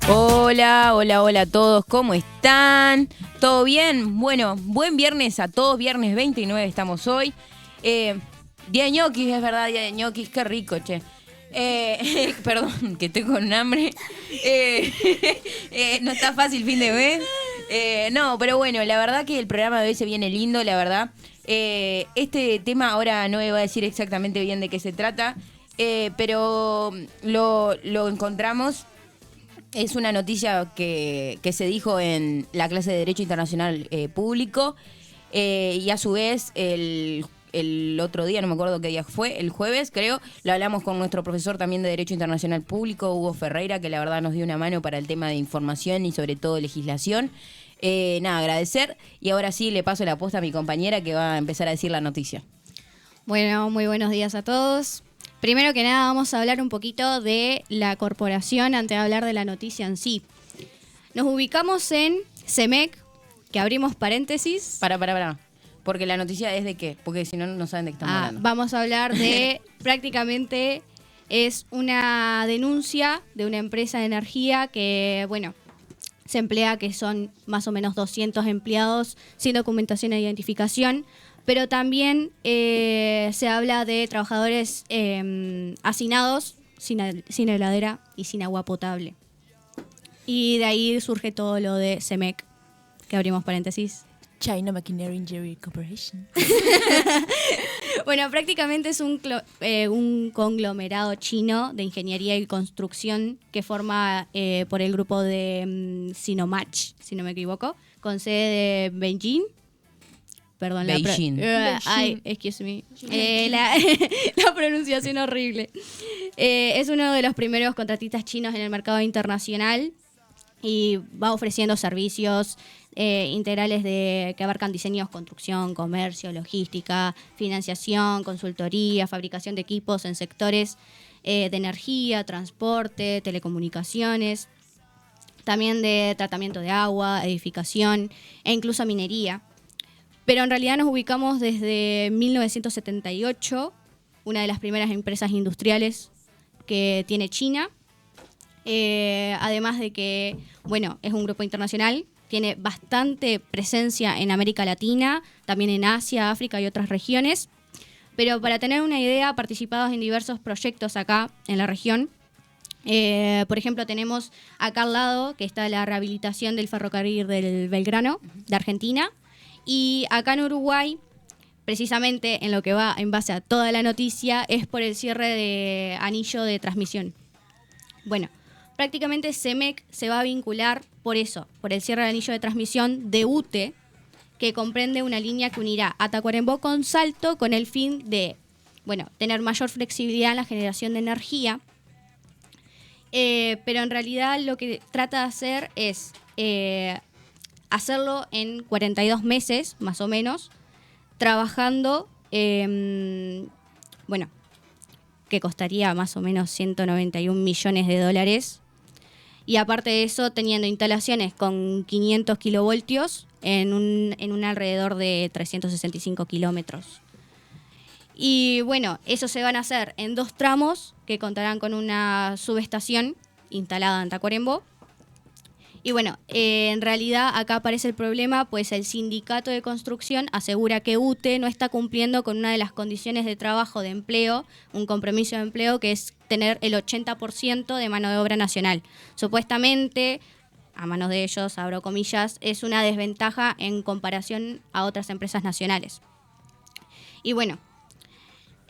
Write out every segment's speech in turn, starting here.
Hola, hola, hola a todos, ¿cómo están? ¿Todo bien? Bueno, buen viernes a todos, viernes 29 estamos hoy. Día de ñoquis, es verdad, día de ñoquis, qué rico, che. Perdón, que estoy con hambre. No está fácil fin de mes. No, pero bueno, la verdad que el programa de hoy se viene lindo, la verdad. Este tema ahora no me va a decir exactamente bien de qué se trata, pero lo encontramos. Es una noticia que se dijo en la clase de Derecho Internacional Público y a su vez el otro día, no me acuerdo qué día fue, el jueves creo, lo hablamos con nuestro profesor también de Derecho Internacional Público, Hugo Ferreira, que la verdad nos dio una mano para el tema de información y sobre todo legislación. Nada, agradecer y ahora sí le paso la posta a mi compañera que va a empezar a decir la noticia. Bueno, muy buenos días a todos. Primero que nada vamos a hablar un poquito de la corporación antes de hablar de la noticia en sí. Nos ubicamos en CEMEC, que abrimos paréntesis. Para. Porque la noticia es de qué, porque si no, no saben de qué estamos hablando. Vamos a hablar de, prácticamente es una denuncia de una empresa de energía que, bueno, se emplea, que son más o menos 200 empleados sin documentación e identificación. Pero también se habla de trabajadores hacinados sin heladera y sin agua potable. Y de ahí surge todo lo de CEMEC, que abrimos paréntesis. China Machinery Injury Corporation. Bueno, prácticamente es un conglomerado chino de ingeniería y construcción que forma por el grupo de Sinomach, si no me equivoco, con sede de Beijing. Perdón, Beijing. Ay, excuse me. La pronunciación horrible. Es uno de los primeros contratistas chinos en el mercado internacional y va ofreciendo servicios integrales que abarcan diseños, construcción, comercio, logística, financiación, consultoría, fabricación de equipos en sectores de energía, transporte, telecomunicaciones, también de tratamiento de agua, edificación e incluso minería. Pero en realidad nos ubicamos desde 1978, una de las primeras empresas industriales que tiene China. Además de que, bueno, es un grupo internacional, tiene bastante presencia en América Latina, también en Asia, África y otras regiones. Pero para tener una idea, participados en diversos proyectos acá en la región. Por ejemplo, tenemos acá al lado, que está la rehabilitación del ferrocarril del Belgrano, de Argentina. Y acá en Uruguay, precisamente en lo que va en base a toda la noticia, es por el cierre de anillo de transmisión. Bueno, prácticamente CEMEC se va a vincular por eso, por el cierre del anillo de transmisión de UTE, que comprende una línea que unirá a Tacuarembó con Salto con el fin de, bueno, tener mayor flexibilidad en la generación de energía. Pero en realidad lo que trata de hacer es hacerlo en 42 meses, más o menos, trabajando, bueno, que costaría más o menos 191 millones de dólares. Y aparte de eso, teniendo instalaciones con 500 kilovoltios en un alrededor de 365 kilómetros. Y bueno, eso se van a hacer en 2 tramos que contarán con una subestación instalada en Tacuarembó. Y bueno, en realidad acá aparece el problema, pues el sindicato de construcción asegura que UTE no está cumpliendo con una de las condiciones de trabajo de empleo, un compromiso de empleo que es tener el 80% de mano de obra nacional. Supuestamente, a manos de ellos, abro comillas, es una desventaja en comparación a otras empresas nacionales. Y bueno,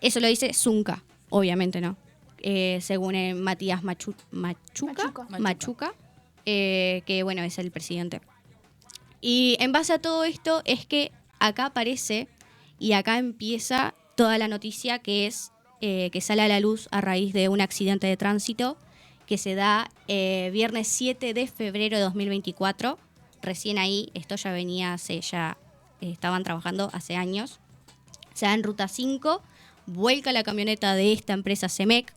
eso lo dice Zunca, obviamente, ¿no? Según Matías Machuca. Que bueno, es el presidente. Y en base a todo esto es que acá aparece y acá empieza toda la noticia que es que sale a la luz a raíz de un accidente de tránsito que se da viernes 7 de febrero de 2024. Recién ahí, esto ya venía estaban trabajando hace años. Se da en Ruta 5, vuelca la camioneta de esta empresa CEMEC,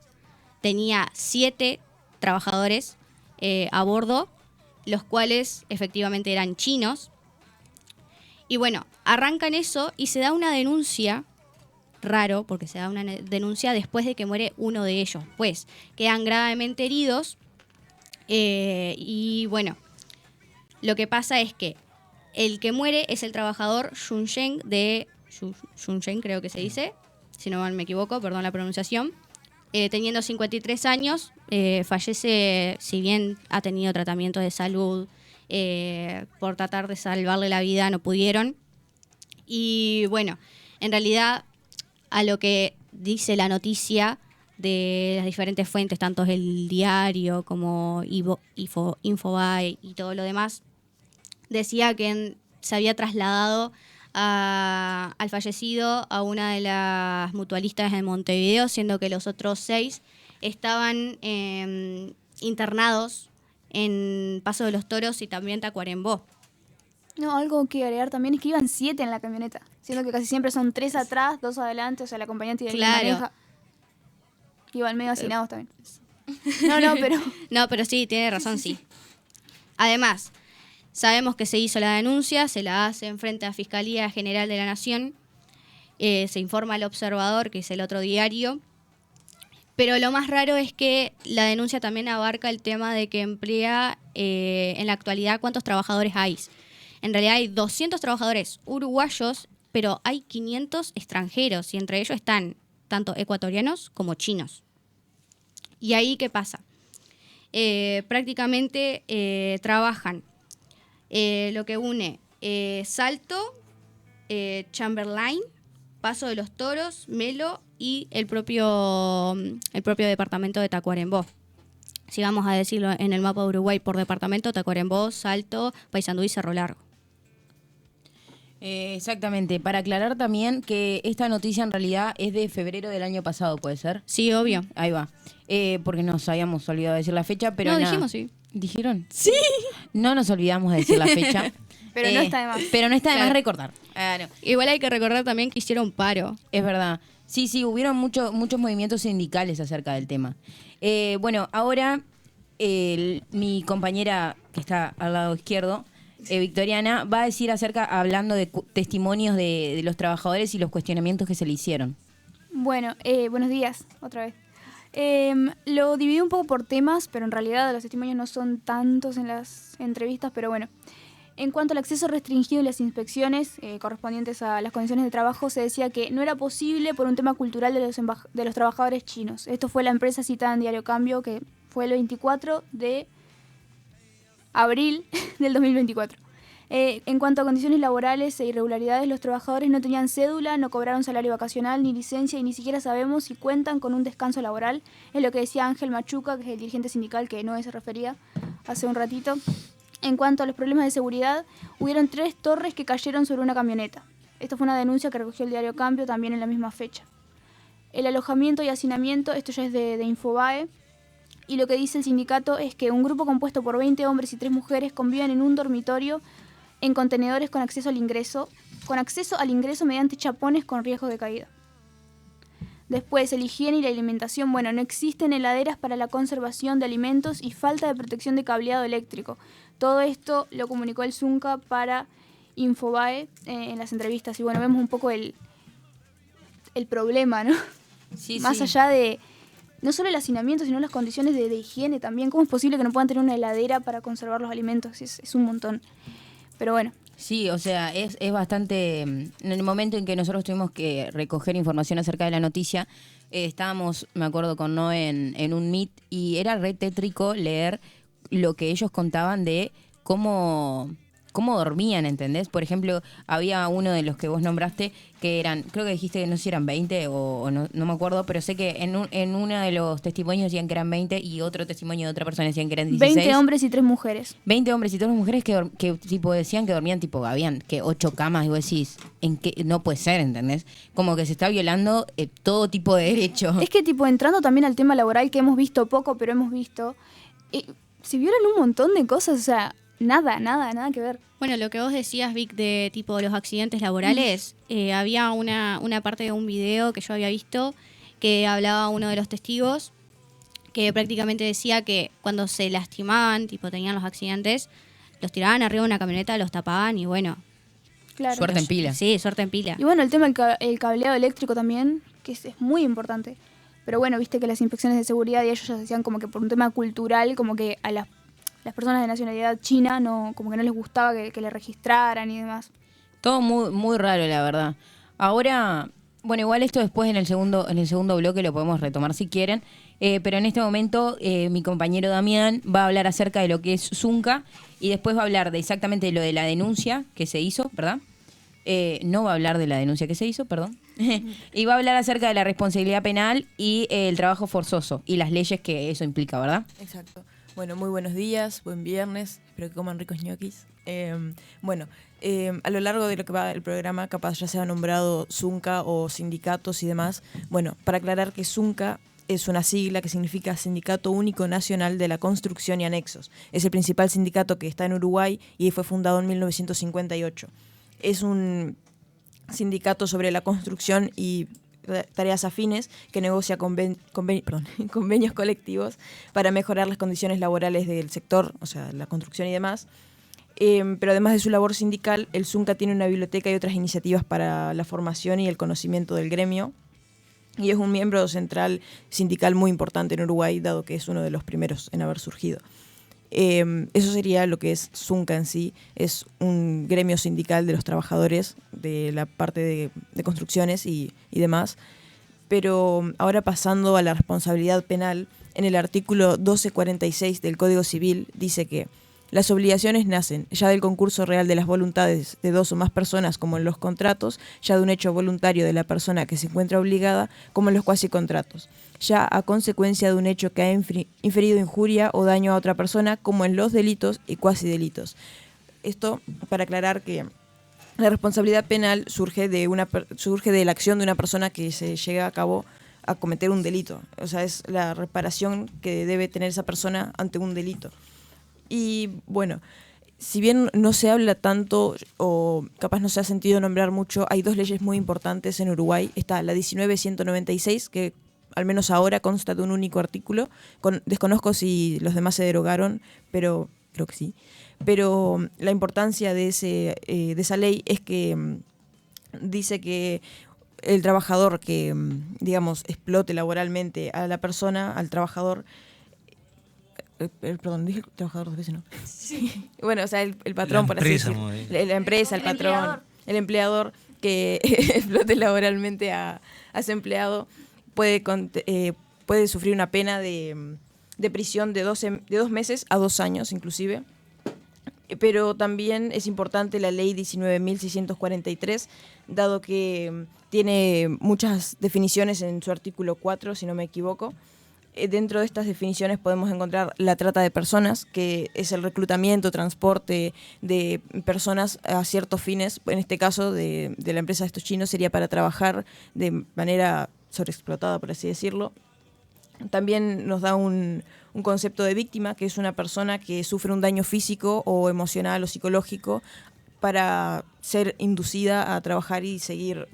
tenía 7 trabajadores a bordo, los cuales efectivamente eran chinos. Y bueno, arrancan eso y se da una denuncia, raro, porque se da una denuncia después de que muere uno de ellos, pues quedan gravemente heridos Y bueno, lo que pasa es que el que muere es el trabajador Yunsheng Yunsheng, creo que se dice, si no mal me equivoco, perdón la pronunciación. Teniendo 53 años, fallece, si bien ha tenido tratamiento de salud, por tratar de salvarle la vida no pudieron. Y bueno, en realidad a lo que dice la noticia de las diferentes fuentes, tanto el diario como Infobae y todo lo demás, decía que se había trasladado al fallecido a una de las mutualistas de Montevideo, siendo que los otros 6 estaban internados en Paso de los Toros y también Tacuarembó. No, algo que agregar también es que iban 7 en la camioneta, siendo que casi siempre son 3 atrás, 2 adelante, o sea, el acompañante y el que maneja. Iban medio hacinados también. No, pero sí, tiene razón, sí. Además, sabemos que se hizo la denuncia, se la hace en frente a la Fiscalía General de la Nación, se informa al Observador, que es el otro diario, pero lo más raro es que la denuncia también abarca el tema de que emplea en la actualidad cuántos trabajadores hay. En realidad hay 200 trabajadores uruguayos, pero hay 500 extranjeros y entre ellos están tanto ecuatorianos como chinos. ¿Y ahí qué pasa? Prácticamente trabajan lo que une Salto, Chamberlain, Paso de los Toros, Melo y el propio departamento de Tacuarembó. Si vamos a decirlo en el mapa de Uruguay por departamento, Tacuarembó, Salto, Paysandú y Cerro Largo. Exactamente. Para aclarar también que esta noticia en realidad es de febrero del año pasado, ¿puede ser? Sí, obvio. Ahí va. Porque nos habíamos olvidado de decir la fecha, pero no, nada. dijimos sí. ¿Dijeron? Sí. No nos olvidamos de decir la fecha. Pero no está de más. Pero no está de Claro. más recordar. No. Igual hay que recordar también que hicieron paro. Es verdad. Sí, hubieron muchos movimientos sindicales acerca del tema. Bueno, ahora mi compañera que está al lado izquierdo, Victoriana, va a decir hablando de testimonios de los trabajadores y los cuestionamientos que se le hicieron. Bueno, buenos días, otra vez. Lo dividí un poco por temas, pero en realidad los testimonios no son tantos en las entrevistas, pero bueno. En cuanto al acceso restringido y las inspecciones correspondientes a las condiciones de trabajo, se decía que no era posible por un tema cultural de los trabajadores chinos. Esto fue la empresa citada en Diario Cambio, que fue el 24 de abril del 2024. En cuanto a condiciones laborales e irregularidades, los trabajadores no tenían cédula, no cobraron salario vacacional ni licencia y ni siquiera sabemos si cuentan con un descanso laboral. Es lo que decía Ángel Machuca, que es el dirigente sindical que Noé se refería hace un ratito. En cuanto a los problemas de seguridad, hubieron 3 torres que cayeron sobre una camioneta. Esto fue una denuncia que recogió el Diario Cambio también en la misma fecha. El alojamiento y hacinamiento, esto ya es de Infobae, y lo que dice el sindicato es que un grupo compuesto por 20 hombres y 3 mujeres conviven en un dormitorio en contenedores con acceso al ingreso mediante chapones con riesgo de caída. Después, el higiene y la alimentación. Bueno, no existen heladeras para la conservación de alimentos y falta de protección de cableado eléctrico. Todo esto lo comunicó el Zunca para Infobae en las entrevistas. Y bueno, vemos un poco el problema, ¿no? Sí, Más allá de no solo el hacinamiento, sino las condiciones de higiene también. ¿Cómo es posible que no puedan tener una heladera para conservar los alimentos? Es un montón. Pero bueno. Sí, o sea, es bastante... En el momento en que nosotros tuvimos que recoger información acerca de la noticia, estábamos, me acuerdo, con Noé en un meet y era re tétrico leer lo que ellos contaban de cómo dormían, ¿entendés? Por ejemplo, había uno de los que vos nombraste que eran, creo que dijiste que no sé si eran 20 o no me acuerdo, pero sé que en uno de los testimonios decían que eran 20 y otro testimonio de otra persona decían que eran 16. 20 hombres y 3 mujeres. 20 hombres y 3 mujeres que tipo decían que dormían tipo habían que 8 camas y vos decís, ¿en qué? No puede ser, ¿entendés? Como que se está violando todo tipo de derechos. Es que tipo entrando también al tema laboral que hemos visto poco, pero hemos visto, se violan un montón de cosas, o sea, nada que ver. Bueno, lo que vos decías, Vic, de tipo los accidentes laborales, había una parte de un video que yo había visto que hablaba uno de los testigos que prácticamente decía que cuando se lastimaban, tipo tenían los accidentes, los tiraban arriba de una camioneta, los tapaban y bueno. Claro. Suerte en pila. Sí, suerte en pila. Y bueno, el tema del cableado eléctrico también, que es muy importante. Pero bueno, viste que las inspecciones de seguridad y ellos ya decían como que por un tema cultural, como que a las las personas de nacionalidad china no, como que no les gustaba que le registraran y demás. Todo muy, muy raro, la verdad. Ahora, bueno, igual esto después en el segundo bloque lo podemos retomar si quieren. Pero en este momento mi compañero Damián va a hablar acerca de lo que es Zunca y después va a hablar de exactamente lo de la denuncia que se hizo, ¿verdad? No va a hablar de la denuncia que se hizo, perdón. Y va a hablar acerca de la responsabilidad penal y el trabajo forzoso y las leyes que eso implica, ¿verdad? Exacto. Bueno, muy buenos días, buen viernes, espero que coman ricos ñoquis. A lo largo de lo que va el programa, capaz ya se ha nombrado Zunca o sindicatos y demás. Bueno, para aclarar que Zunca es una sigla que significa Sindicato Único Nacional de la Construcción y Anexos. Es el principal sindicato que está en Uruguay y fue fundado en 1958. Es un sindicato sobre la construcción y tareas afines que negocia convenios colectivos para mejorar las condiciones laborales del sector, o sea, la construcción y demás. Pero además de su labor sindical, el Zunca tiene una biblioteca y otras iniciativas para la formación y el conocimiento del gremio. Y es un miembro central sindical muy importante en Uruguay, dado que es uno de los primeros en haber surgido. Eso sería lo que es Zunca en sí. Es un gremio sindical de los trabajadores de la parte de construcciones y demás. Pero ahora pasando a la responsabilidad penal, en el artículo 1246 del Código Civil dice que las obligaciones nacen ya del concurso real de las voluntades de dos o más personas, como en los contratos, ya de un hecho voluntario de la persona que se encuentra obligada, como en los cuasicontratos, ya a consecuencia de un hecho que ha inferido injuria o daño a otra persona, como en los delitos y cuasidelitos. Esto para aclarar que la responsabilidad penal surge de la acción de una persona que se llega a cabo a cometer un delito. O sea, es la reparación que debe tener esa persona ante un delito. Y bueno, si bien no se habla tanto o capaz no se ha sentido nombrar mucho, hay dos leyes muy importantes en Uruguay. Está la 19.196, que al menos ahora consta de un único artículo. Desconozco si los demás se derogaron, pero creo que sí. Pero la importancia de esa ley es que dice que el trabajador que, digamos, explote laboralmente a la persona, al trabajador, perdón, dije trabajador dos veces, ¿no? Sí. Bueno, o sea, el patrón, por así decirlo. La empresa, el patrón, el empleador que explote laboralmente a su empleado puede sufrir una pena de prisión de 2 meses a 2 años, inclusive. Pero también es importante la ley 19.643, dado que tiene muchas definiciones en su artículo 4, si no me equivoco. Dentro de estas definiciones podemos encontrar la trata de personas, que es el reclutamiento, transporte de personas a ciertos fines. En este caso de la empresa de estos chinos sería para trabajar de manera sobreexplotada, por así decirlo. También nos da un concepto de víctima, que es una persona que sufre un daño físico o emocional o psicológico para ser inducida a trabajar y seguir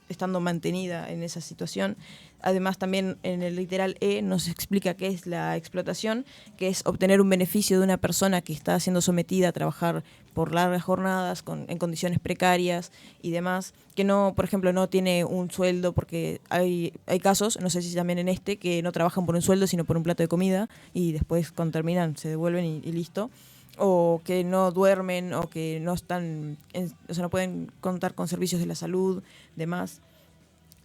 estando mantenida en esa situación. Además, también en el literal E nos explica qué es la explotación, que es obtener un beneficio de una persona que está siendo sometida a trabajar por largas jornadas, en condiciones precarias y demás, que no, por ejemplo, no tiene un sueldo, porque hay casos, no sé si también en este, que no trabajan por un sueldo, sino por un plato de comida, y después cuando terminan se devuelven y listo. O que no duermen, o que no están, o sea, no pueden contar con servicios de la salud, demás.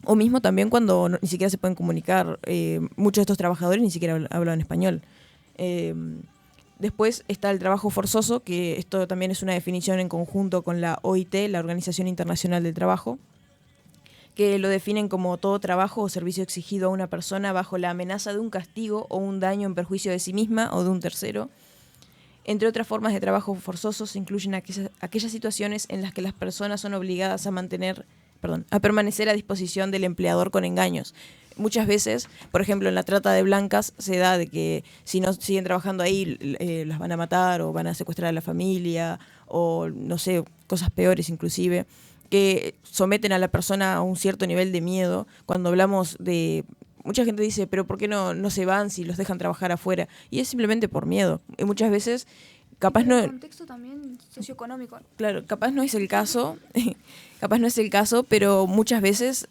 O mismo también cuando ni siquiera se pueden comunicar. Muchos de estos trabajadores ni siquiera hablan español. Después está el trabajo forzoso, que esto también es una definición en conjunto con la OIT, la Organización Internacional del Trabajo, que lo definen como todo trabajo o servicio exigido a una persona bajo la amenaza de un castigo o un daño en perjuicio de sí misma o de un tercero. Entre otras formas de trabajo forzoso se incluyen aquellas situaciones en las que las personas son obligadas a permanecer a disposición del empleador con engaños. Muchas veces, por ejemplo, en la trata de blancas se da de que si no siguen trabajando ahí las van a matar o van a secuestrar a la familia o, no sé, cosas peores inclusive, que someten a la persona a un cierto nivel de miedo. Cuando hablamos de... Mucha gente dice, pero ¿por qué no se van si los dejan trabajar afuera? Y es simplemente por miedo. Y muchas veces... Capaz no, el contexto también socioeconómico. Claro, capaz no es el caso, pero muchas veces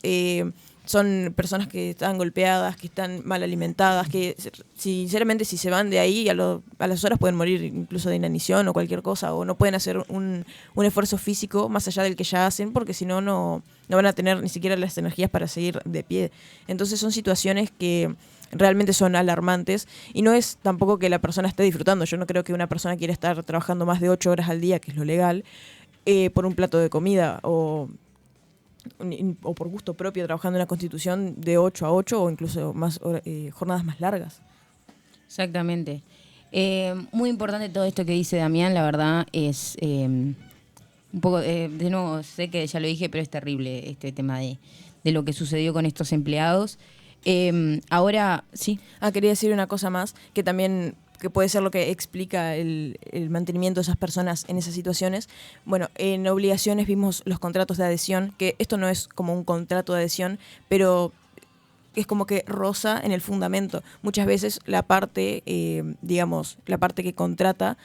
son personas que están golpeadas, que están mal alimentadas, que sinceramente si se van de ahí a las horas pueden morir incluso de inanición o cualquier cosa, o no pueden hacer un esfuerzo físico más allá del que ya hacen, porque si no, no van a tener ni siquiera las energías para seguir de pie. Entonces son situaciones que realmente son alarmantes y no es tampoco que la persona esté disfrutando. Yo no creo que una persona quiera estar trabajando más de 8 horas al día, que es lo legal, por un plato de comida o por gusto propio, trabajando en la Constitución de 8 a 8 o incluso más jornadas más largas. Exactamente. Muy importante todo esto que dice Damián, la verdad es un poco, de nuevo, sé que ya lo dije, pero es terrible este tema de lo que sucedió con estos empleados. Ahora, sí. Quería decir una cosa más, que también que puede ser lo que explica el mantenimiento de esas personas en esas situaciones. Bueno, en obligaciones vimos los contratos de adhesión, que esto no es como un contrato de adhesión, pero es como que roza en el fundamento. Muchas veces la parte, la parte que contrata,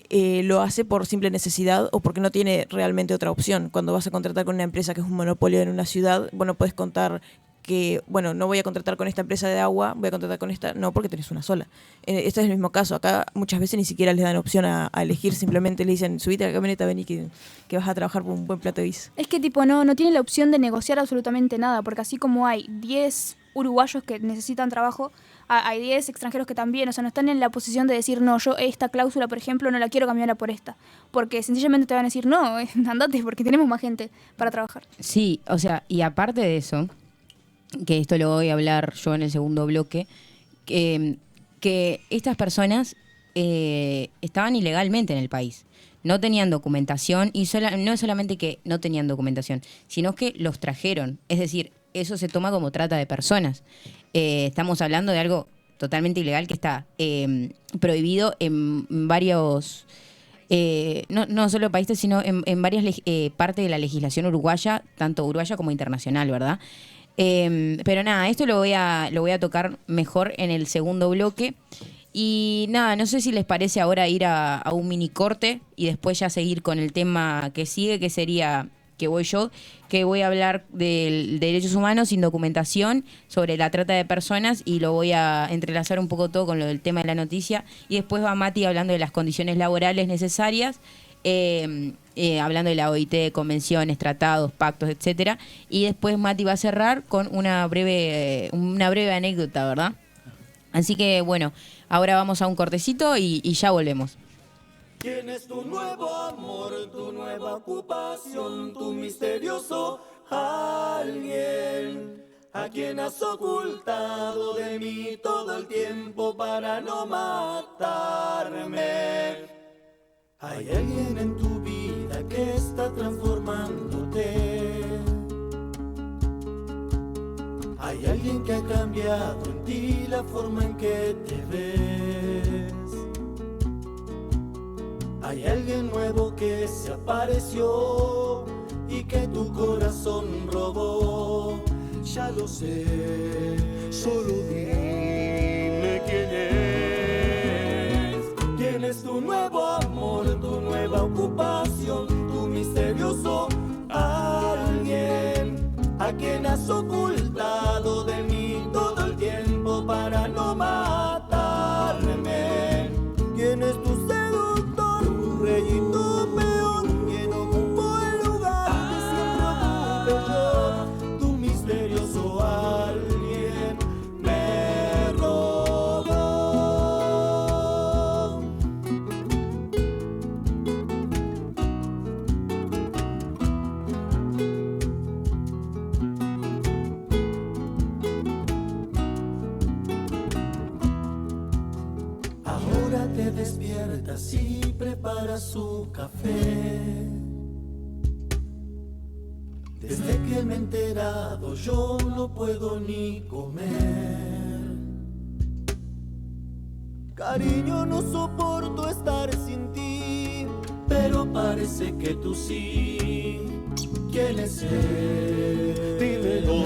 lo hace por simple necesidad o porque no tiene realmente otra opción. Cuando vas a contratar con una empresa que es un monopolio en una ciudad, bueno, puedes contar que, bueno, no voy a contratar con esta empresa de agua, voy a contratar con esta, no, porque tenés una sola. Este es el mismo caso. Acá muchas veces ni siquiera les dan opción a elegir, simplemente le dicen, subite a la camioneta, vení que vas a trabajar por un buen plato de bis. Es que tipo no tiene la opción de negociar absolutamente nada, porque así como hay 10 uruguayos que necesitan trabajo, hay 10 extranjeros que también, o sea, no están en la posición de decir, no, yo esta cláusula, por ejemplo, no la quiero cambiar por esta, porque sencillamente te van a decir, no, andate, porque tenemos más gente para trabajar. Sí, o sea, y aparte de eso, que esto lo voy a hablar yo en el segundo bloque, que estas personas estaban ilegalmente en el país, no tenían documentación, y no es solamente que no tenían documentación, sino que los trajeron, es decir, eso se toma como trata de personas. Estamos hablando de algo totalmente ilegal que está prohibido en varios, no solo países, sino en varias partes de la legislación uruguaya, tanto uruguaya como internacional, ¿verdad? Pero nada, esto lo voy a tocar mejor en el segundo bloque. Y nada, no sé si les parece ahora ir a un mini corte y después ya seguir con el tema que sigue, que sería que voy a hablar de derechos humanos sin documentación, sobre la trata de personas, y lo voy a entrelazar un poco todo con lo del tema de la noticia. Y después va Mati hablando de las condiciones laborales necesarias, hablando de la OIT, convenciones, tratados, pactos, etcétera. Y después Mati va a cerrar con una breve anécdota, ¿verdad? Así que bueno, ahora vamos a un cortecito y ya volvemos. ¿Quién es tu nuevo amor, tu nueva ocupación, tu misterioso alguien? ¿A quien has ocultado de mí todo el tiempo para no matarme? Hay alguien en tu vida que está transformándote. Hay alguien que ha cambiado en ti la forma en que te ves. Hay alguien nuevo que se apareció y que tu corazón robó. Ya lo sé, solo dime quién es. ¿Quién es tu nuevo amor, tu nueva ocupación, tu misterioso alguien? ¿A quien has ocultado de mí todo el tiempo para no matarme? ¿Quién es tu rey y tu peor, quien ocupó el lugar que siempre ocupé yo? Tu misterioso alguien me robó. Ahora te despiertas y prepara su café. Desde que me he enterado yo no puedo ni comer. Cariño, no soporto estar sin ti, pero parece que tú sí. ¿Quién es él? Dímelo,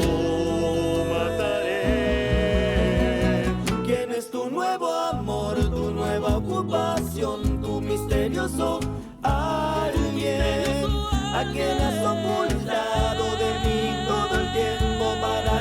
mataré. ¿Quién es tu nuevo amor, tu nueva ocupación, tu misterioso alguien? ¿A quien has ocultado de mí todo el tiempo para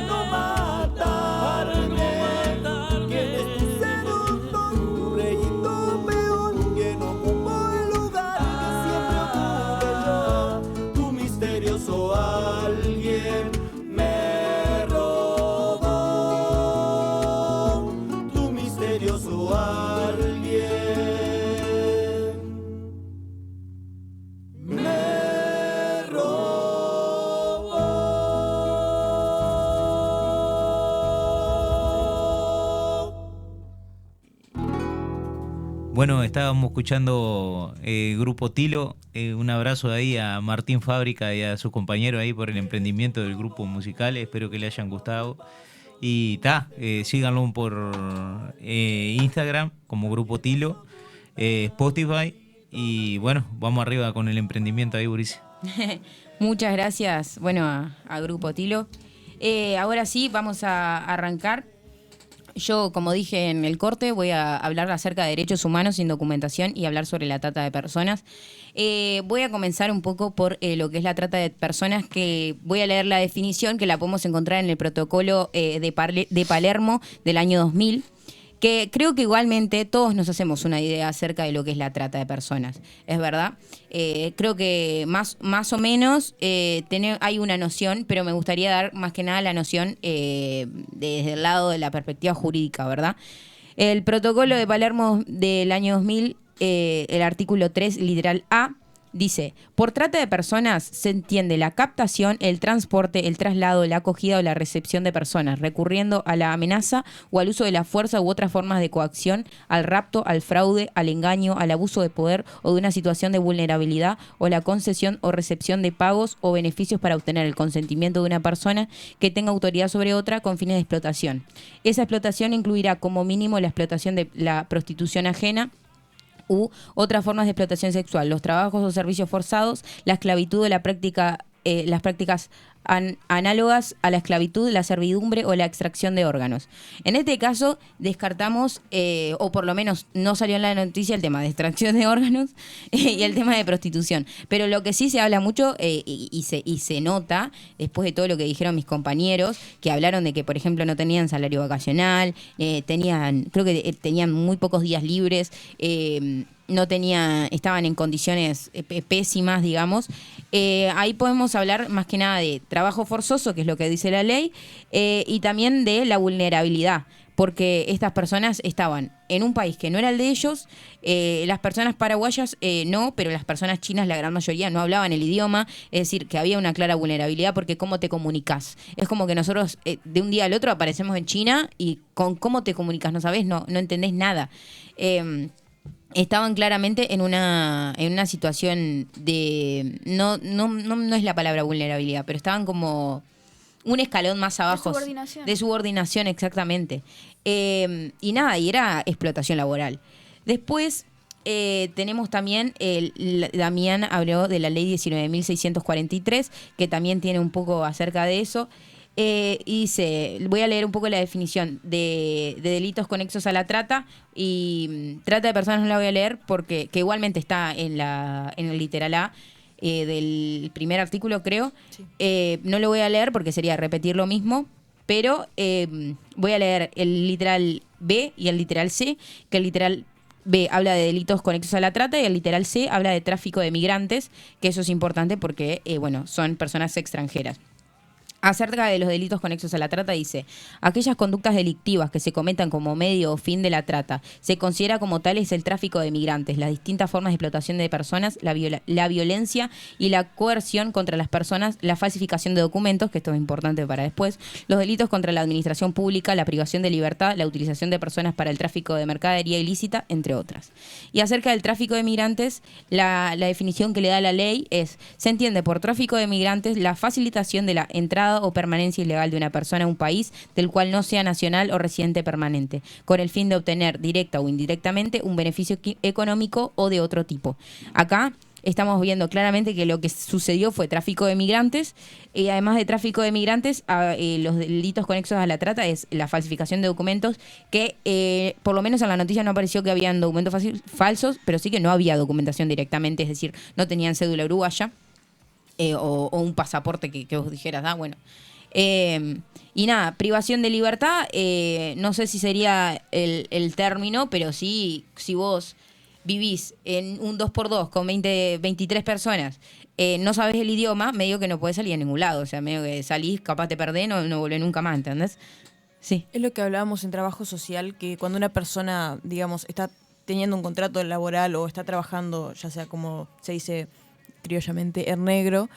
Bueno, estábamos escuchando Grupo Tilo. Un abrazo ahí a Martín Fábrica y a sus compañeros ahí por el emprendimiento del grupo musical. Espero que les hayan gustado. Y síganlo por Instagram como Grupo Tilo, Spotify. Y bueno, vamos arriba con el emprendimiento ahí, Burice. Muchas gracias, bueno, a Grupo Tilo. Ahora sí, vamos a arrancar. Yo, como dije en el corte, voy a hablar acerca de derechos humanos sin documentación y hablar sobre la trata de personas. Voy a comenzar un poco por lo que es la trata de personas, que voy a leer la definición que la podemos encontrar en el protocolo de Palermo del año 2000, que creo que igualmente todos nos hacemos una idea acerca de lo que es la trata de personas, es verdad. Creo que más o menos hay una noción, pero me gustaría dar más que nada la noción desde el lado de la perspectiva jurídica, ¿verdad? El protocolo de Palermo del año 2000, el artículo 3, literal A, dice: por trata de personas se entiende la captación, el transporte, el traslado, la acogida o la recepción de personas, recurriendo a la amenaza o al uso de la fuerza u otras formas de coacción, al rapto, al fraude, al engaño, al abuso de poder o de una situación de vulnerabilidad, o la concesión o recepción de pagos o beneficios para obtener el consentimiento de una persona que tenga autoridad sobre otra con fines de explotación. Esa explotación incluirá como mínimo la explotación de la prostitución ajena u otras formas de explotación sexual, los trabajos o servicios forzados, la esclavitud o las prácticas análogas a la esclavitud, la servidumbre o la extracción de órganos. En este caso, descartamos, o por lo menos no salió en la noticia, el tema de extracción de órganos y el tema de prostitución. Pero lo que sí se habla mucho y se nota, después de todo lo que dijeron mis compañeros, que hablaron de que, por ejemplo, no tenían salario vacacional, creo que tenían muy pocos días libres, estaban en condiciones pésimas, digamos. Ahí podemos hablar más que nada de trabajo forzoso, que es lo que dice la ley, y también de la vulnerabilidad, porque estas personas estaban en un país que no era el de ellos. Las personas paraguayas no, pero las personas chinas, la gran mayoría, no hablaban el idioma, es decir, que había una clara vulnerabilidad, porque ¿cómo te comunicas? Es como que nosotros de un día al otro aparecemos en China y con ¿cómo te comunicas? No sabés, no entendés nada. Estaban claramente en una situación de no es la palabra vulnerabilidad, pero estaban como un escalón más abajo. De subordinación, exactamente. Y era explotación laboral. Después tenemos también, Damián habló de la ley 19.643, que también tiene un poco acerca de eso. Y dice, voy a leer un poco la definición de delitos conexos a la trata, y trata de personas no la voy a leer porque que igualmente está en el literal A del primer artículo, creo. Sí. No lo voy a leer porque sería repetir lo mismo, pero voy a leer el literal B y el literal C, que el literal B habla de delitos conexos a la trata y el literal C habla de tráfico de migrantes, que eso es importante porque, son personas extranjeras. Acerca de los delitos conexos a la trata dice: aquellas conductas delictivas que se cometan como medio o fin de la trata se considera como tales el tráfico de migrantes, las distintas formas de explotación de personas, la violencia y la coerción contra las personas, la falsificación de documentos, que esto es importante para después, los delitos contra la administración pública, la privación de libertad, la utilización de personas para el tráfico de mercadería ilícita, entre otras. Y acerca del tráfico de migrantes, la definición que le da la ley es: se entiende por tráfico de migrantes la facilitación de la entrada o permanencia ilegal de una persona en un país del cual no sea nacional o residente permanente, con el fin de obtener directa o indirectamente un beneficio económico o de otro tipo. Acá estamos viendo claramente que lo que sucedió fue tráfico de migrantes, y además de tráfico de migrantes, los delitos conexos a la trata es la falsificación de documentos, que por lo menos en la noticia no apareció que habían documentos falsos, pero sí que no había documentación directamente, es decir, no tenían cédula uruguaya. O un pasaporte que vos dijeras, bueno. Y privación de libertad, no sé si sería el término, pero sí, si vos vivís en un 2x2 con 23 personas, no sabés el idioma, medio que no podés salir a ningún lado. O sea, medio que salís, capaz te perdés, no volvés nunca más, ¿entendés? Sí. Es lo que hablábamos en trabajo social, que cuando una persona, digamos, está teniendo un contrato laboral o está trabajando, ya sea como se dice criollamente, en negro,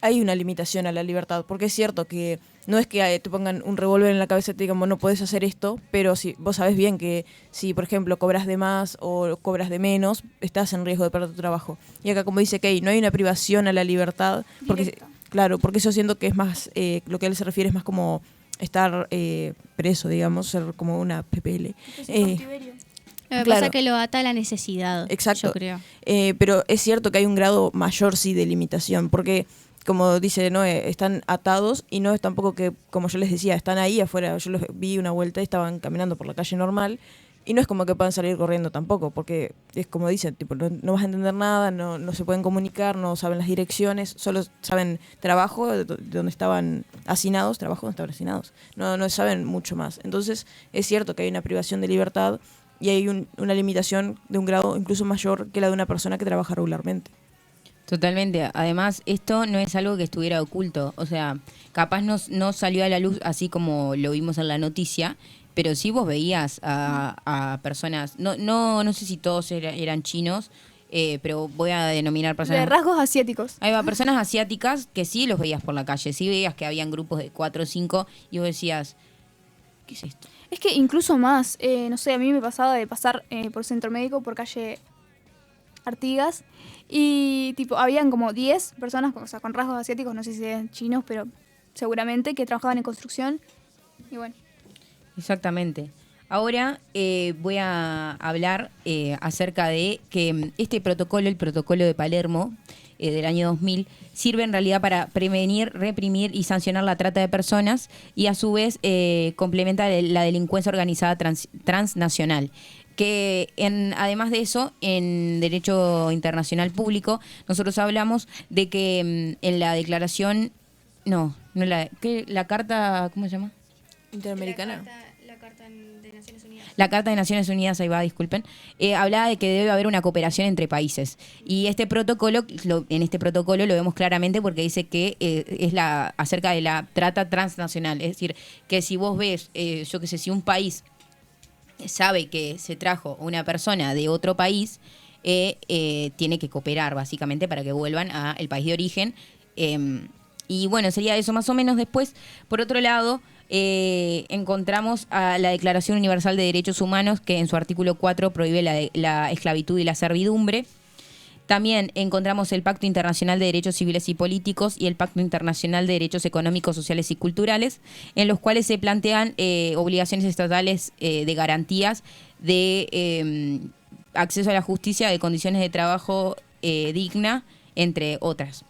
hay una limitación a la libertad, porque es cierto que no es que te pongan un revólver en la cabeza y te digan, bueno, no podés hacer esto, pero si vos sabés bien que si, por ejemplo, cobras de más o cobras de menos, estás en riesgo de perder tu trabajo. Y acá, como dice Kay, no hay una privación a la libertad, porque Directa. claro, porque yo siento que es más, lo que él se refiere es más como estar preso, digamos, ser como una PPL. Entonces, cautiverio. Lo que Claro. pasa es que lo ata a la necesidad, Exacto. yo creo. Pero es cierto que hay un grado mayor, sí, de limitación, porque, como dice Noé, están atados y no es tampoco que, como yo les decía, están ahí afuera. Yo los vi una vuelta y estaban caminando por la calle normal y no es como que puedan salir corriendo tampoco, porque es como dicen, tipo, no vas a entender nada, no se pueden comunicar, no saben las direcciones, solo saben trabajo, de donde estaban hacinados, no saben mucho más. Entonces es cierto que hay una privación de libertad y hay una limitación de un grado incluso mayor que la de una persona que trabaja regularmente. Totalmente. Además, esto no es algo que estuviera oculto. O sea, capaz no salió a la luz así como lo vimos en la noticia, pero sí vos veías a personas, no sé si todos eran chinos, pero voy a denominar De personas... rasgos asiáticos. Ahí va, personas asiáticas que sí los veías por la calle, sí veías que habían grupos de 4 o 5 y vos decías, ¿qué es esto? Es que incluso más, no sé, a mí me pasaba de pasar por Centro Médico, por calle Artigas, y tipo, habían como 10 personas, o sea, con rasgos asiáticos, no sé si eran chinos, pero seguramente, que trabajaban en construcción, y bueno. Exactamente. Ahora voy a hablar acerca de que este protocolo, el protocolo de Palermo del año 2000, sirve en realidad para prevenir, reprimir y sancionar la trata de personas y a su vez complementa la delincuencia organizada transnacional. Que además de eso, en Derecho Internacional Público, nosotros hablamos de que en la declaración, la carta, ¿cómo se llama? Interamericana. La Carta de Naciones Unidas. La Carta de Naciones Unidas, ahí va, disculpen, hablaba de que debe haber una cooperación entre países. Y este protocolo, en este protocolo lo vemos claramente porque dice que es acerca de la trata transnacional. Es decir, que si vos ves, yo qué sé, si un país sabe que se trajo una persona de otro país, tiene que cooperar básicamente para que vuelvan al país de origen. Y bueno, sería eso más o menos. Después, por otro lado, encontramos a la Declaración Universal de Derechos Humanos, que en su artículo 4 prohíbe la esclavitud y la servidumbre. También encontramos el Pacto Internacional de Derechos Civiles y Políticos y el Pacto Internacional de Derechos Económicos, Sociales y Culturales, en los cuales se plantean obligaciones estatales de garantías de acceso a la justicia, de condiciones de trabajo digna, entre otras.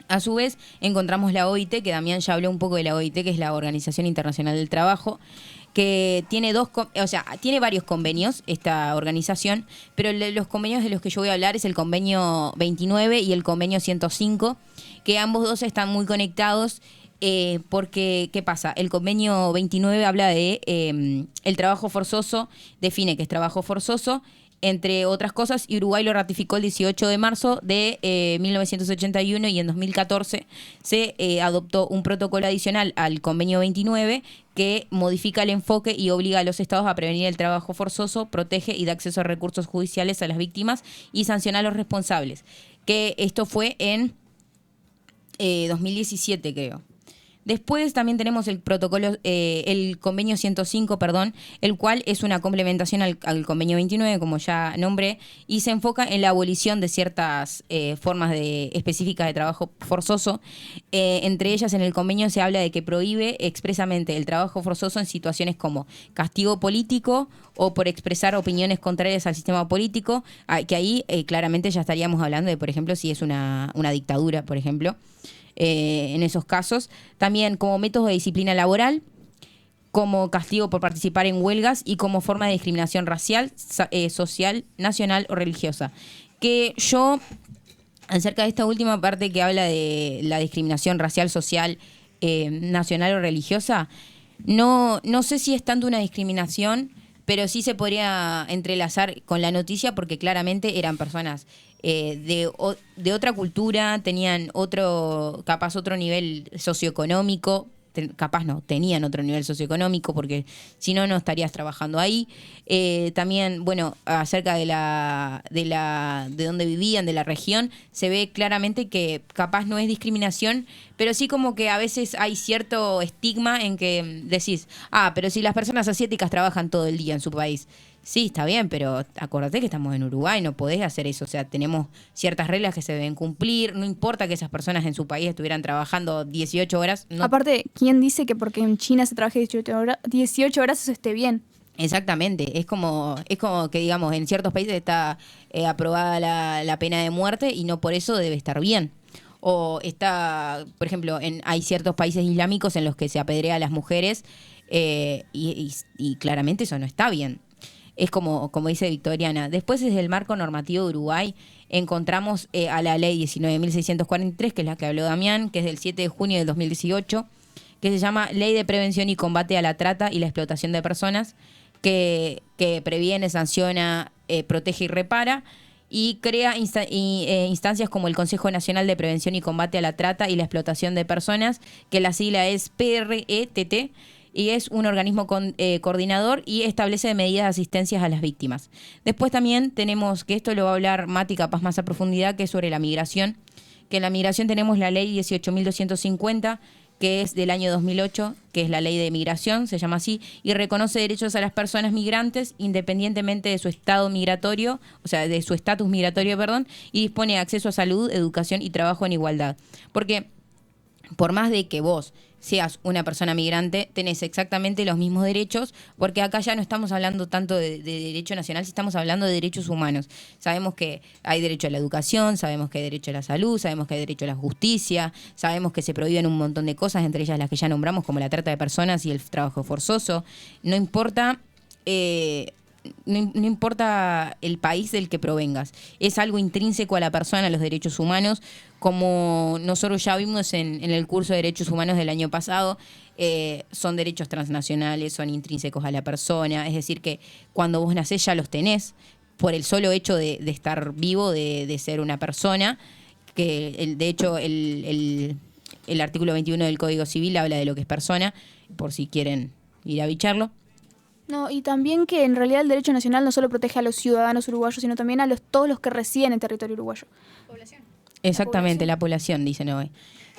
A su vez, encontramos la OIT, que Damián ya habló un poco de la OIT, que es la Organización Internacional del Trabajo, que tiene tiene varios convenios, esta organización, pero los convenios de los que yo voy a hablar es el convenio 29 y el convenio 105, que ambos dos están muy conectados, porque, ¿qué pasa? El convenio 29 habla de el trabajo forzoso, define que es trabajo forzoso, entre otras cosas, y Uruguay lo ratificó el 18 de marzo de 1981 y en 2014 se adoptó un protocolo adicional al convenio 29 que modifica el enfoque y obliga a los estados a prevenir el trabajo forzoso, protege y da acceso a recursos judiciales a las víctimas y sanciona a los responsables. Que esto fue en 2017, creo. Después también tenemos el protocolo, el convenio 105, el cual es una complementación al convenio 29, como ya nombré, y se enfoca en la abolición de ciertas formas específicas de trabajo forzoso. Entre ellas, en el convenio se habla de que prohíbe expresamente el trabajo forzoso en situaciones como castigo político o por expresar opiniones contrarias al sistema político, que ahí claramente ya estaríamos hablando de, por ejemplo, si es una dictadura, por ejemplo. En esos casos, también como método de disciplina laboral, como castigo por participar en huelgas y como forma de discriminación racial, social, nacional o religiosa. Que yo, acerca de esta última parte que habla de la discriminación racial, social, nacional o religiosa, no sé si es tanto una discriminación, pero sí se podría entrelazar con la noticia porque claramente eran personas de otra cultura, tenían capaz otro nivel socioeconómico, capaz no, tenían otro nivel socioeconómico, porque si no, no estarías trabajando ahí. También, bueno, acerca de dónde vivían, de la región, se ve claramente que capaz no es discriminación, pero sí como que a veces hay cierto estigma en que decís, pero si las personas asiáticas trabajan todo el día en su país. Sí, está bien, pero acordate que estamos en Uruguay, no podés hacer eso. O sea, tenemos ciertas reglas que se deben cumplir. No importa que esas personas en su país estuvieran trabajando 18 horas. No. Aparte, ¿quién dice que porque en China se trabaje 18 horas eso esté bien? Exactamente. Es como que, digamos, en ciertos países está aprobada la pena de muerte y no por eso debe estar bien. O está, por ejemplo, hay ciertos países islámicos en los que se apedrea a las mujeres y claramente eso no está bien. Es como dice Victoriana. Después, desde el marco normativo de Uruguay, encontramos a la ley 19.643, que es la que habló Damián, que es del 7 de junio del 2018, que se llama Ley de Prevención y Combate a la Trata y la Explotación de Personas, que previene, sanciona, protege y repara, y crea instancias como el Consejo Nacional de Prevención y Combate a la Trata y la Explotación de Personas, que la sigla es PRETT, y es un organismo coordinador y establece medidas de asistencia a las víctimas. Después también tenemos, que esto lo va a hablar Mati capaz más a profundidad, que es sobre la migración, que en la migración tenemos la ley 18.250, que es del año 2008, que es la ley de migración, se llama así, y reconoce derechos a las personas migrantes independientemente de su estado migratorio, o sea, de su estatus migratorio, y dispone de acceso a salud, educación y trabajo en igualdad. Porque por más de que vos seas una persona migrante, tenés exactamente los mismos derechos, porque acá ya no estamos hablando tanto de derecho nacional, si estamos hablando de derechos humanos. Sabemos que hay derecho a la educación, sabemos que hay derecho a la salud, sabemos que hay derecho a la justicia, sabemos que se prohíben un montón de cosas, entre ellas las que ya nombramos, como la trata de personas y el trabajo forzoso. No importa... No importa el país del que provengas, es algo intrínseco a la persona, a los derechos humanos, como nosotros ya vimos en el curso de Derechos Humanos del año pasado. Son derechos transnacionales, son intrínsecos a la persona, es decir que cuando vos nacés ya los tenés, por el solo hecho de estar vivo, de ser una persona, que de hecho el artículo 21 del Código Civil habla de lo que es persona, por si quieren ir a bicharlo. No, y también que en realidad el derecho nacional no solo protege a los ciudadanos uruguayos, sino también a todos los que residen en territorio uruguayo. Población. Exactamente, la población, dice Noé.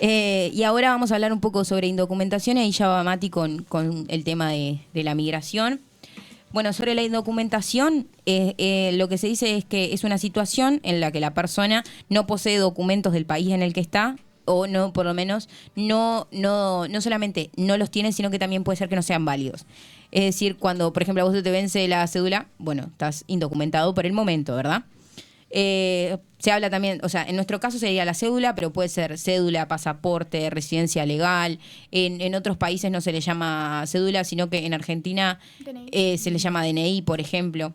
Y ahora vamos a hablar un poco sobre indocumentación, y ahí ya va Mati con el tema de la migración. Bueno, sobre la indocumentación, lo que se dice es que es una situación en la que la persona no posee documentos del país en el que está, o no, por lo menos, no solamente no los tiene, sino que también puede ser que no sean válidos. Es decir, cuando, por ejemplo, a vos te vence la cédula, bueno, estás indocumentado por el momento, ¿verdad? Se habla también, o sea, en nuestro caso sería la cédula, pero puede ser cédula, pasaporte, residencia legal. En otros países no se le llama cédula, sino que en Argentina se le llama DNI, por ejemplo.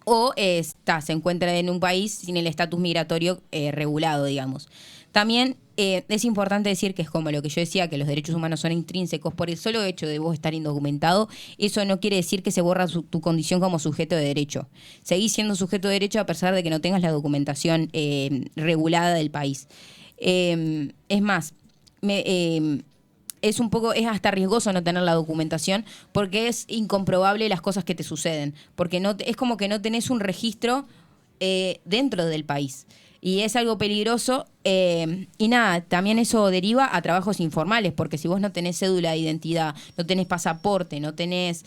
O se encuentra en un país sin el estatus migratorio regulado, digamos. También es importante decir que es como lo que yo decía, que los derechos humanos son intrínsecos. Por el solo hecho de vos estar indocumentado, eso no quiere decir que se borra tu condición como sujeto de derecho. Seguís siendo sujeto de derecho a pesar de que no tengas la documentación regulada del país. Es más, es hasta riesgoso no tener la documentación, porque es incomprobable las cosas que te suceden. Porque es como que no tenés un registro dentro del país. Y es algo peligroso. Y nada, también eso deriva a trabajos informales, porque si vos no tenés cédula de identidad, no tenés pasaporte, no tenés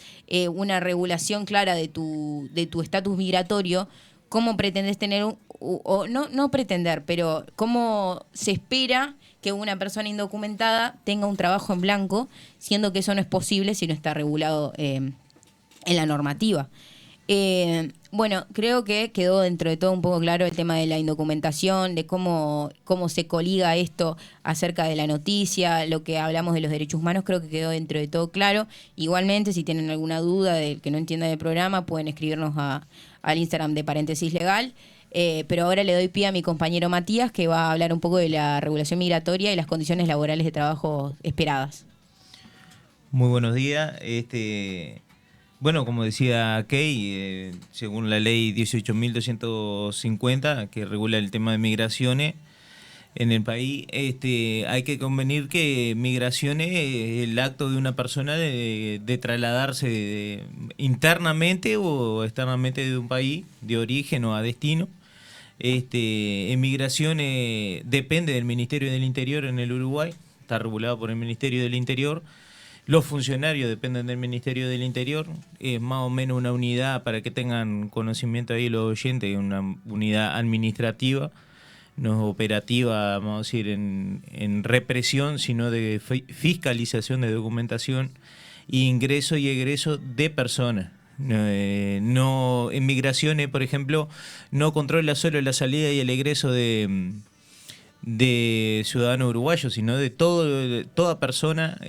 una regulación clara de tu estatus migratorio, ¿cómo pretendés tener no pretender, pero cómo se espera que una persona indocumentada tenga un trabajo en blanco, siendo que eso no es posible si no está regulado en la normativa? Bueno, creo que quedó dentro de todo un poco claro el tema de la indocumentación, de cómo se coliga esto acerca de la noticia, lo que hablamos de los derechos humanos, creo que quedó dentro de todo claro. Igualmente, si tienen alguna duda del que no entiendan del programa, pueden escribirnos al Instagram de Paréntesis Legal. Pero ahora le doy pie a mi compañero Matías, que va a hablar un poco de la regulación migratoria y las condiciones laborales de trabajo esperadas. Muy buenos días. Bueno, como decía Kay, según la ley 18.250, que regula el tema de migraciones, en el país, hay que convenir que migración es el acto de una persona de trasladarse internamente o externamente de un país de origen o a destino. En migración depende del Ministerio del Interior en el Uruguay, está regulado por el Ministerio del Interior. Los funcionarios dependen del Ministerio del Interior, es más o menos una unidad, para que tengan conocimiento ahí los oyentes, una unidad administrativa, no es operativa, vamos a decir, en represión, sino de fiscalización de documentación, ingreso y egreso de personas. No, en migraciones, por ejemplo, no controla solo la salida y el egreso de ciudadanos uruguayos, sino de toda persona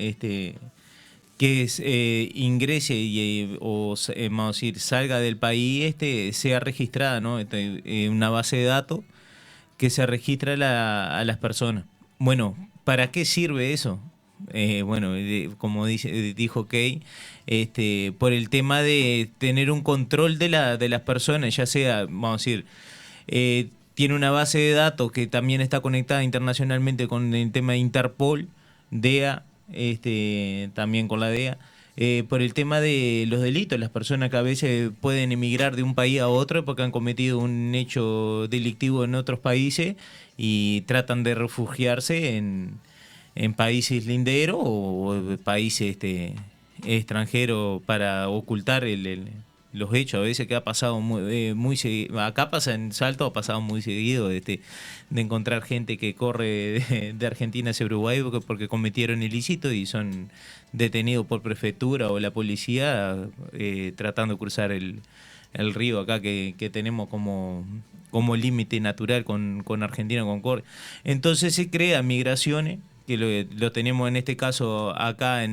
que ingrese vamos a decir, salga del país, sea registrada, ¿no? Una base de datos que se registra a las personas. Bueno, ¿para qué sirve eso? Como dijo Kay, por el tema de tener un control de las personas, ya sea, vamos a decir, tiene una base de datos que también está conectada internacionalmente con el tema de Interpol, DEA, también con la DEA, por el tema de los delitos, las personas que a veces pueden emigrar de un país a otro porque han cometido un hecho delictivo en otros países y tratan de refugiarse en países linderos o países extranjeros para ocultar los hechos. A veces que ha pasado muy seguido, acá pasa en Salto, ha pasado muy seguido de encontrar gente que corre de Argentina hacia Uruguay porque cometieron ilícito y son detenidos por prefectura o la policía tratando de cruzar el río acá que tenemos como límite natural con Argentina, con Córdoba. Entonces se crea migraciones, que lo tenemos en este caso acá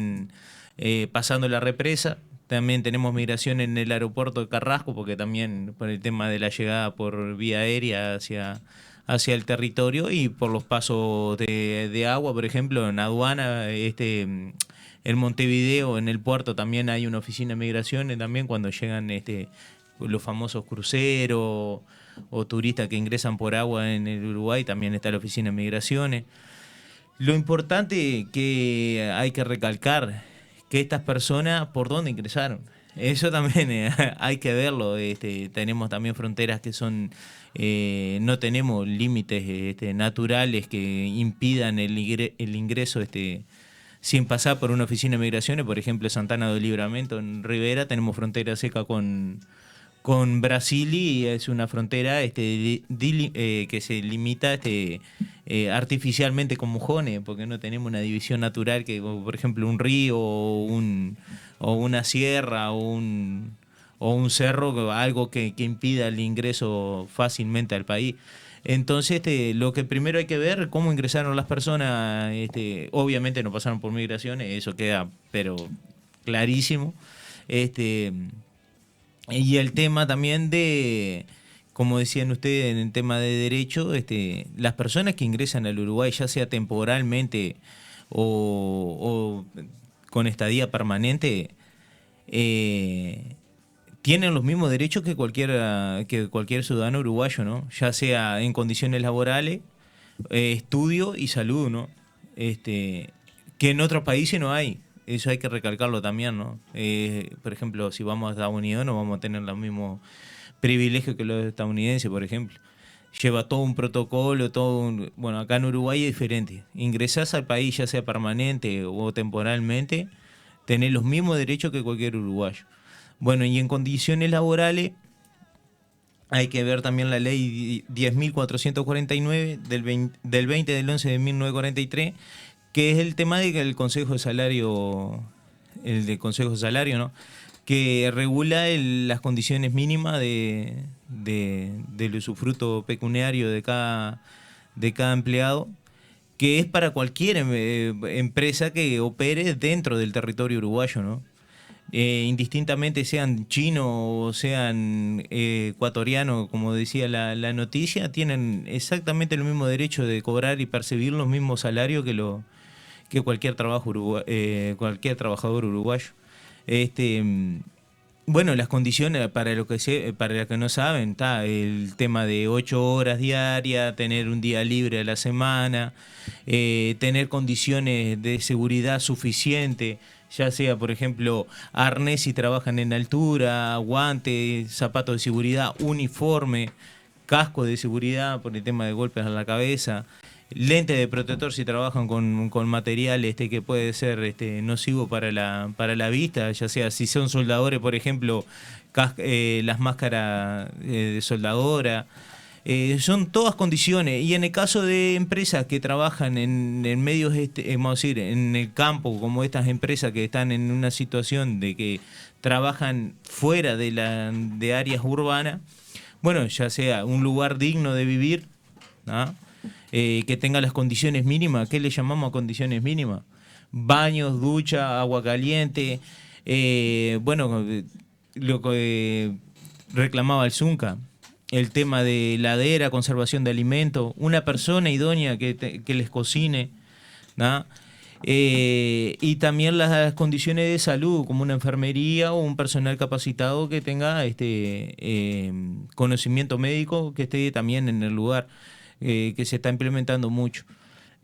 pasando la represa. También tenemos migración en el aeropuerto de Carrasco, porque también por el tema de la llegada por vía aérea hacia el territorio y por los pasos de agua, por ejemplo, en aduana, en Montevideo, en el puerto también hay una oficina de migraciones, también cuando llegan los famosos cruceros o turistas que ingresan por agua en el Uruguay, también está la oficina de migraciones. Lo importante que hay que recalcar, que estas personas, ¿por dónde ingresaron? Eso también hay que verlo. Tenemos también fronteras que son, no tenemos límites naturales que impidan el ingreso sin pasar por una oficina de migraciones. Por ejemplo, Santana do Livramento en Rivera tenemos frontera seca con Brasil y es una frontera que se limita artificialmente con mojones, porque no tenemos una división natural que, por ejemplo, un río o una sierra o un cerro, algo que impida el ingreso fácilmente al país. Entonces, lo que primero hay que ver, cómo ingresaron las personas, obviamente no pasaron por migraciones, eso queda pero clarísimo. Y el tema también de, como decían ustedes en el tema de derecho, las personas que ingresan al Uruguay, ya sea temporalmente o con estadía permanente, tienen los mismos derechos que cualquier ciudadano uruguayo, ¿no? Ya sea en condiciones laborales, estudio y salud, ¿no? Que en otros países no hay. Eso hay que recalcarlo también, ¿no? Por ejemplo, si vamos a Estados Unidos no vamos a tener los mismos privilegios que los estadounidenses, por ejemplo. Lleva todo un protocolo, bueno, acá en Uruguay es diferente. Ingresás al país, ya sea permanente o temporalmente, tenés los mismos derechos que cualquier uruguayo. Bueno, y en condiciones laborales hay que ver también la ley 10.449 del 20 del 11 de 1943, que es el tema del Consejo de Salario, ¿no? Que regula las condiciones mínimas del usufructo pecuniario de cada empleado, que es para cualquier empresa que opere dentro del territorio uruguayo, ¿no? Indistintamente sean chinos o sean ecuatorianos, como decía la noticia, tienen exactamente el mismo derecho de cobrar y percibir los mismos salarios que cualquier trabajador uruguayo. Bueno, las condiciones, para los que no saben, está el tema de 8 horas diarias, tener un día libre a la semana, tener condiciones de seguridad suficiente, ya sea, por ejemplo, arnés si trabajan en altura, guantes, zapatos de seguridad, uniforme, casco de seguridad por el tema de golpes a la cabeza, lente de protector si trabajan con material que puede ser nocivo para la vista, ya sea si son soldadores, por ejemplo, las máscaras de soldadora. Son todas condiciones, y en el caso de empresas que trabajan en medios, vamos a decir, en el campo, como estas empresas que están en una situación de que trabajan fuera de áreas urbanas, bueno, ya sea un lugar digno de vivir, ¿no? Que tenga las condiciones mínimas. ¿Qué le llamamos a condiciones mínimas? Baños, ducha, agua caliente, bueno, lo que reclamaba el Zunca, el tema de heladera, conservación de alimentos, una persona idónea que les cocine, ¿no? Y también las condiciones de salud, como una enfermería o un personal capacitado que tenga conocimiento médico, que esté también en el lugar, que se está implementando mucho.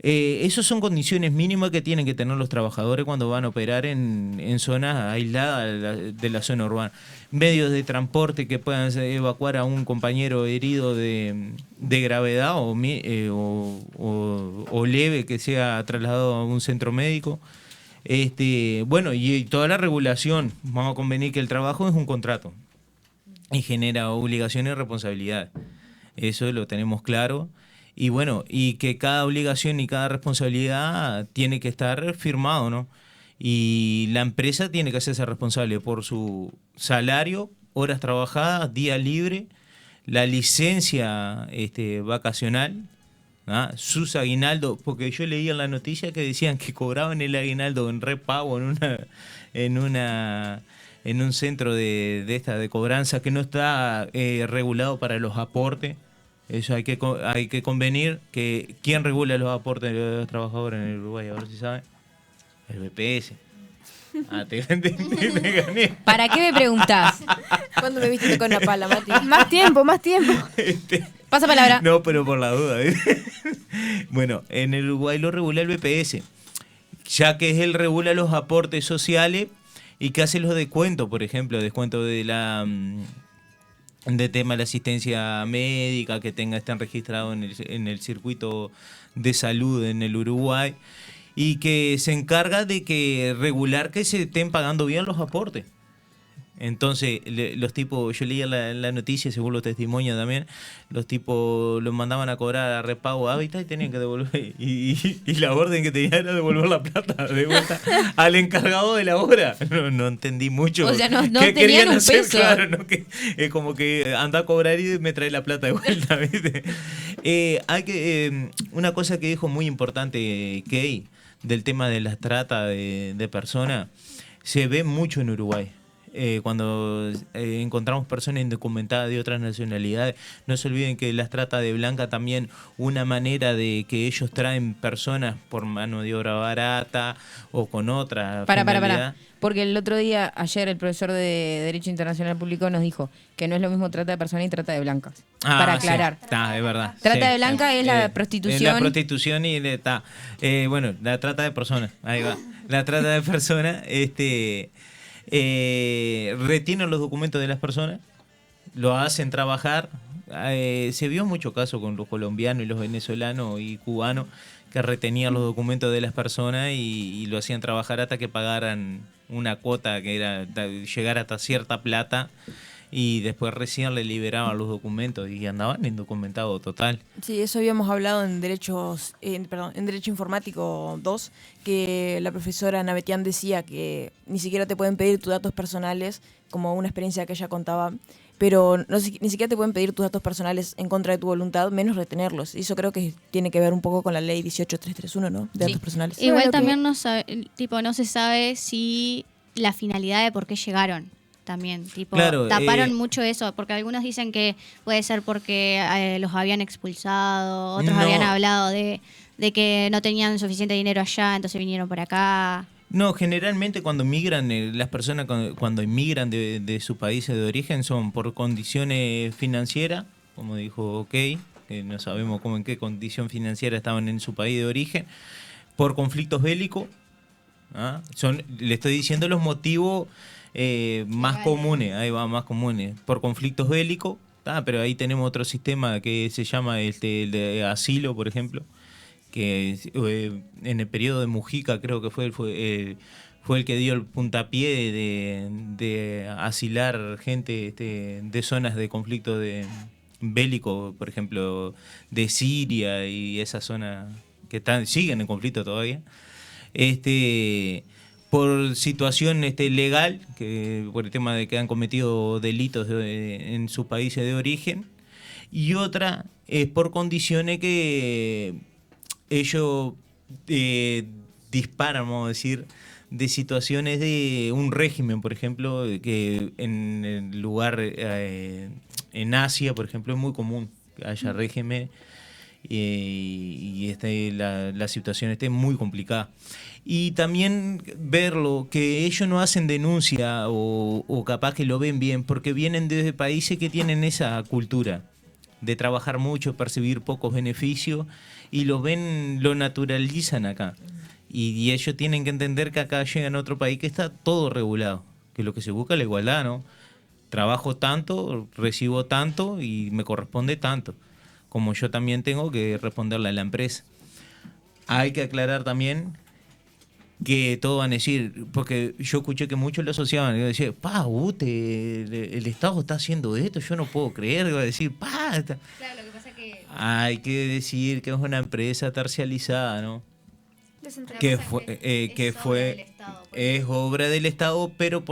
Esas son condiciones mínimas que tienen que tener los trabajadores cuando van a operar en zonas aisladas de la zona urbana. Medios de transporte que puedan evacuar a un compañero herido de gravedad o leve, que sea trasladado a un centro médico. Bueno, y toda la regulación. Vamos a convenir que el trabajo es un contrato y genera obligaciones y responsabilidades. Eso lo tenemos claro. Y bueno, y que cada obligación y cada responsabilidad tiene que estar firmado, ¿no? Y la empresa tiene que hacerse responsable por su salario, horas trabajadas, día libre, la licencia vacacional, ¿no? Sus aguinaldos, porque yo leía en la noticia que decían que cobraban el aguinaldo en repago en un centro de cobranza que no está regulado para los aportes. Eso hay que convenir que ¿quién regula los aportes de los trabajadores en el Uruguay? A ver si saben. El BPS. Te gané. ¿Para qué me preguntás? ¿Cuándo me viste con la pala, Mati? Más tiempo. Pasa palabra. No, pero por la duda. Bueno, en el Uruguay lo regula el BPS, ya que es él regula los aportes sociales y que hace los descuentos, por ejemplo, descuento de tema de la asistencia médica, que estén registrados en el circuito de salud en el Uruguay, y que se encarga de que regular que se estén pagando bien los aportes. Entonces, los tipos, yo leía la noticia, según los testimonios también, los tipos los mandaban a cobrar a repago hábitat y tenían que devolver. Y la orden que tenían era devolver la plata de vuelta al encargado de la obra. No entendí mucho. O sea, no ¿Qué tenían querían un hacer? peso. Claro, ¿no? Que es como que anda a cobrar y me trae la plata de vuelta, ¿viste? Una cosa que dijo muy importante, Key, del tema de la trata de personas, se ve mucho en Uruguay. Cuando encontramos personas indocumentadas de otras nacionalidades, no se olviden que las trata de blanca también, una manera de que ellos traen personas por mano de obra barata o con otra Para. Porque el otro día, ayer, el profesor de Derecho Internacional Público nos dijo que no es lo mismo trata de personas y trata de blancas. Para aclarar. Sí, es verdad. Trata Sí, de blanca es la prostitución. Es la prostitución y bueno, la trata de personas. Ahí va. La trata de personas, retienen los documentos de las personas, lo hacen trabajar. Se vio mucho caso con los colombianos y los venezolanos y cubanos que retenían los documentos de las personas y lo hacían trabajar hasta que pagaran una cuota que era llegar hasta cierta plata, y después recién le liberaban los documentos y andaban indocumentados total. Sí, eso habíamos hablado en Derecho Informático 2, que la profesora Navetian decía que ni siquiera te pueden pedir tus datos personales, como una experiencia que ella contaba, pero ni siquiera te pueden pedir tus datos personales en contra de tu voluntad, menos retenerlos. Y eso creo que tiene que ver un poco con la ley 18331, ¿no? De datos personales. Igual también no se sabe si la finalidad de por qué llegaron. También, claro, taparon mucho eso, porque algunos dicen que puede ser porque los habían expulsado, otros habían hablado de que no tenían suficiente dinero allá, entonces vinieron por acá. No, generalmente cuando migran, las personas cuando inmigran de sus países de origen son por condiciones financieras, como dijo OK, que no sabemos cómo en qué condición financiera estaban en su país de origen, por conflictos bélicos. Le estoy diciendo los motivos más comunes, ahí va, más comunes, por conflictos bélicos, pero ahí tenemos otro sistema que se llama el de asilo, por ejemplo, que en el periodo de Mujica creo que fue el que dio el puntapié de asilar gente de zonas de conflicto bélico, por ejemplo, de Siria y esas zonas que siguen en conflicto todavía. Por situación legal, por el tema de que han cometido delitos en sus países de origen, y otra es por condiciones que ellos disparan, vamos a decir, de situaciones de un régimen, por ejemplo, que en el lugar, en Asia, por ejemplo, es muy común que haya régimen y la situación esté muy complicada. Y también verlo, que ellos no hacen denuncia o capaz que lo ven bien, porque vienen desde países que tienen esa cultura de trabajar mucho, percibir pocos beneficios, y lo naturalizan acá. Y ellos tienen que entender que acá llegan a otro país que está todo regulado, que lo que se busca es la igualdad, ¿no? Trabajo tanto, recibo tanto y me corresponde tanto, como yo también tengo que responderle a la empresa. Hay que aclarar también que todos van a decir, porque yo escuché que muchos lo asociaban, y decían, el Estado está haciendo esto, yo no puedo creer, iba a decir, Claro, lo que pasa es que... Hay que decir que es una empresa tercializada, ¿no? Que es obra del Estado, pero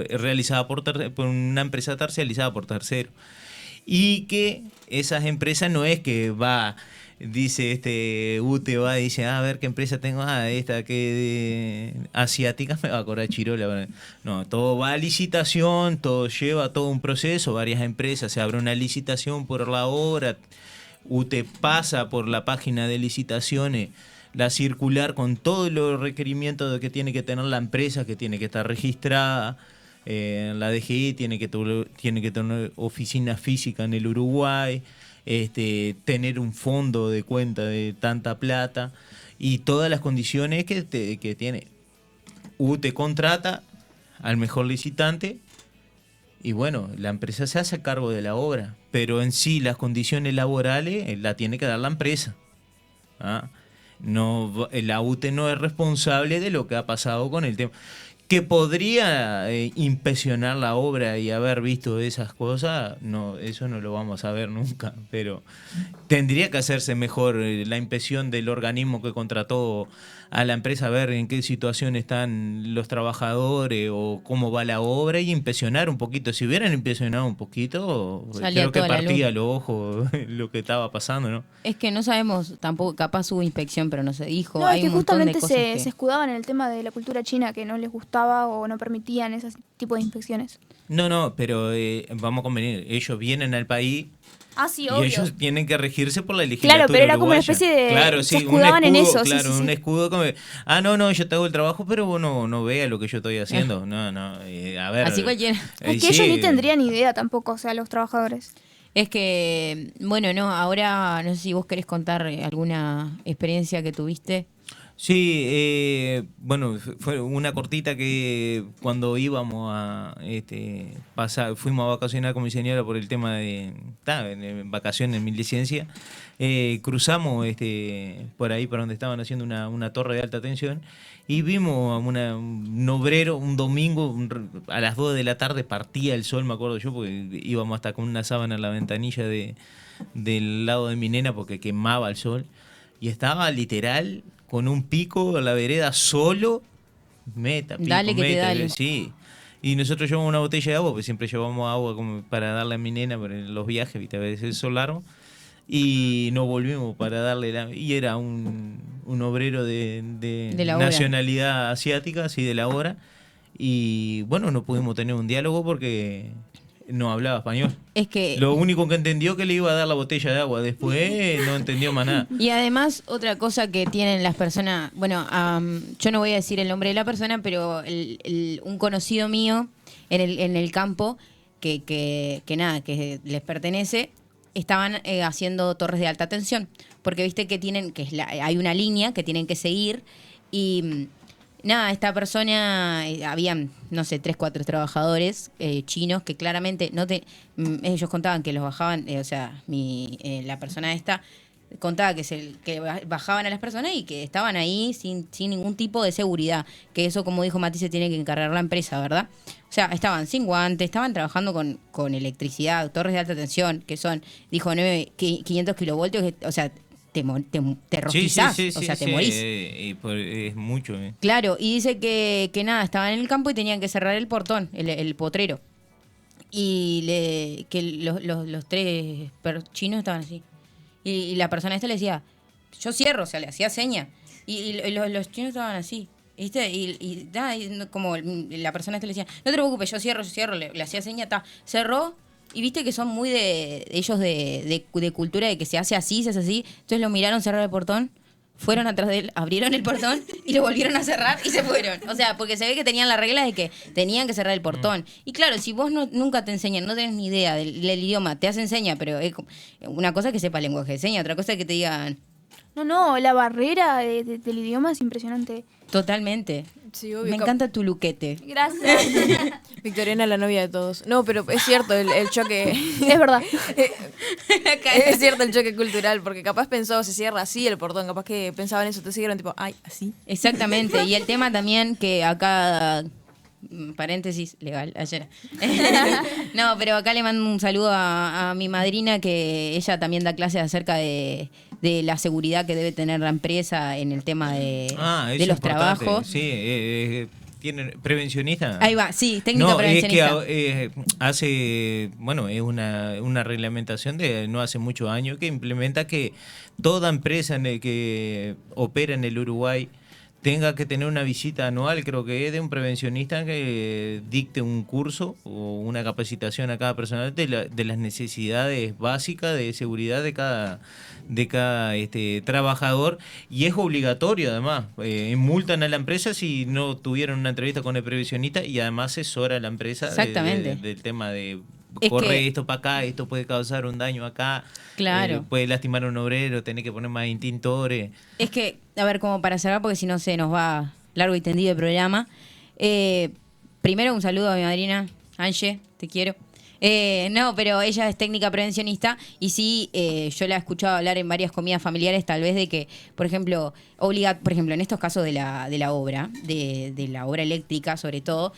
realizada por una empresa tercializada por tercero. Y que esas empresas no es que dice UTE va y dice, a ver qué empresa tengo, esta que asiática me va a cobrar chirola. No, todo va a licitación, todo lleva todo un proceso, varias empresas, se abre una licitación por la obra, UTE pasa por la página de licitaciones, la circular con todos los requerimientos de que tiene que tener la empresa, que tiene que estar registrada, la DGI tiene que tener oficina física en el Uruguay, tener un fondo de cuenta de tanta plata y todas las condiciones que tiene. UTE contrata al mejor licitante y bueno, la empresa se hace cargo de la obra, pero en sí las condiciones laborales la tiene que dar la empresa. No, la UTE no es responsable de lo que ha pasado con el tema. Que podría inspeccionar la obra y haber visto esas cosas, no, eso no lo vamos a ver nunca, pero tendría que hacerse mejor la inspección del organismo que contrató a la empresa, a ver en qué situación están los trabajadores o cómo va la obra y inspeccionar un poquito. Si hubieran inspeccionado un poquito, creo que partía los ojos lo que estaba pasando, ¿no? Es que no sabemos tampoco, capaz hubo inspección, pero no se dijo. No, Hay es que un montón de justamente cosas se escudaban en el tema de la cultura china, que no les gustaba o no permitían ese tipo de inspecciones. No, pero vamos a convenir, ellos vienen al país. Sí, y obvio. ellos tienen que regirse por la legislatura Claro, pero era uruguaya. como una especie de... Claro, sí, se escudaban en eso. Claro, sí. un escudo como... no, yo te hago el trabajo, pero vos no veas lo que yo estoy haciendo. No, a ver... Así cualquiera. Es que ellos ni tendrían idea tampoco, o sea, los trabajadores. Es que, bueno, no, ahora no sé si vos querés contar alguna experiencia que tuviste. Sí, bueno, fue una cortita que cuando íbamos a fuimos a vacacionar con mi señora por el tema de vacaciones en mi licencia, cruzamos por ahí por donde estaban haciendo una torre de alta tensión y vimos a un obrero un domingo a las 2 de la tarde, partía el sol, me acuerdo yo, porque íbamos hasta con una sábana en la ventanilla del lado de mi nena porque quemaba el sol y estaba literal con un pico a la vereda solo, Dale que te dale. Sí. Y nosotros llevamos una botella de agua, porque siempre llevamos agua como para darle a mi nena por los viajes, ¿viste? A veces son largos. Y nos volvimos para darle y era un obrero de nacionalidad asiática, así de la hora. Y bueno, no pudimos tener un diálogo porque no hablaba español. Es que... Lo único que entendió que le iba a dar la botella de agua. Después no entendió más nada. Y además, otra cosa que tienen las personas, bueno, yo no voy a decir el nombre de la persona, pero un conocido mío en el campo, que nada, que les pertenece, estaban haciendo torres de alta tensión. Porque viste que tienen, hay una línea que tienen que seguir y... Nada, esta persona, habían, no sé, 3, 4 trabajadores chinos que claramente ellos contaban que los bajaban, o sea, la persona esta contaba que bajaban a las personas y que estaban ahí sin ningún tipo de seguridad, que eso, como dijo Mati, se tiene que encargar la empresa, ¿verdad? O sea, estaban sin guantes, estaban trabajando con electricidad, torres de alta tensión, que son, dijo, 500 kilovoltios, o sea... Te rostizás, o sea, te morís. Es mucho. Claro, y dice que nada, estaban en el campo y tenían que cerrar el portón, el potrero. Y que los 3 chinos estaban así. Y la persona esta le decía, yo cierro, o sea, le hacía seña. Y los chinos estaban así. ¿Viste? Y como la persona esta le decía, no te preocupes, yo cierro, le hacía seña, cerró. Y viste que son muy de ellos de cultura de que se hace así, se hace así. Entonces lo miraron cerrar el portón, fueron atrás de él, abrieron el portón y lo volvieron a cerrar y se fueron. O sea, porque se ve que tenían la regla de que tenían que cerrar el portón. Y claro, si vos nunca te enseñan, no tenés ni idea del idioma, te hacen seña, pero es una cosa que sepa el lenguaje de señas, otra cosa es que te digan... No, la barrera del idioma es impresionante. Totalmente. Sí, obvio. Me encanta tu luquete. Gracias. Victoriana, la novia de todos. No, pero es cierto el choque. Es verdad. Es cierto el choque cultural, porque capaz pensó, se cierra así el portón, capaz que pensaban eso, te siguieron tipo, ay, así. Exactamente. Y el tema también que acá, paréntesis, legal, ayer. No, pero acá le mando un saludo a mi madrina, que ella también da clases acerca de la seguridad que debe tener la empresa en el tema de los importante. trabajos. Sí, tiene prevencionista. Ahí va, sí, técnica prevencionista. Es que hace, bueno, es una reglamentación de no hace muchos años que implementa que toda empresa que opera en el Uruguay tenga que tener una visita anual, creo que es de un prevencionista que dicte un curso o una capacitación a cada personal de las necesidades básicas de seguridad de cada trabajador, y es obligatorio además. Multan a la empresa si no tuvieron una entrevista con el prevencionista, y además asesora a la empresa Exactamente. del tema de Es corre que- esto para acá, esto puede causar un daño acá, Claro. puede lastimar a un obrero, tener que poner más intintores. Es que, a ver, como para cerrar, porque si no se nos va largo y tendido el programa. Primero un saludo a mi madrina, Angie, te quiero. No, pero ella es técnica prevencionista y sí, yo la he escuchado hablar en varias comidas familiares, tal vez de que, por ejemplo, por ejemplo, en estos casos de la obra, de la obra eléctrica sobre todo,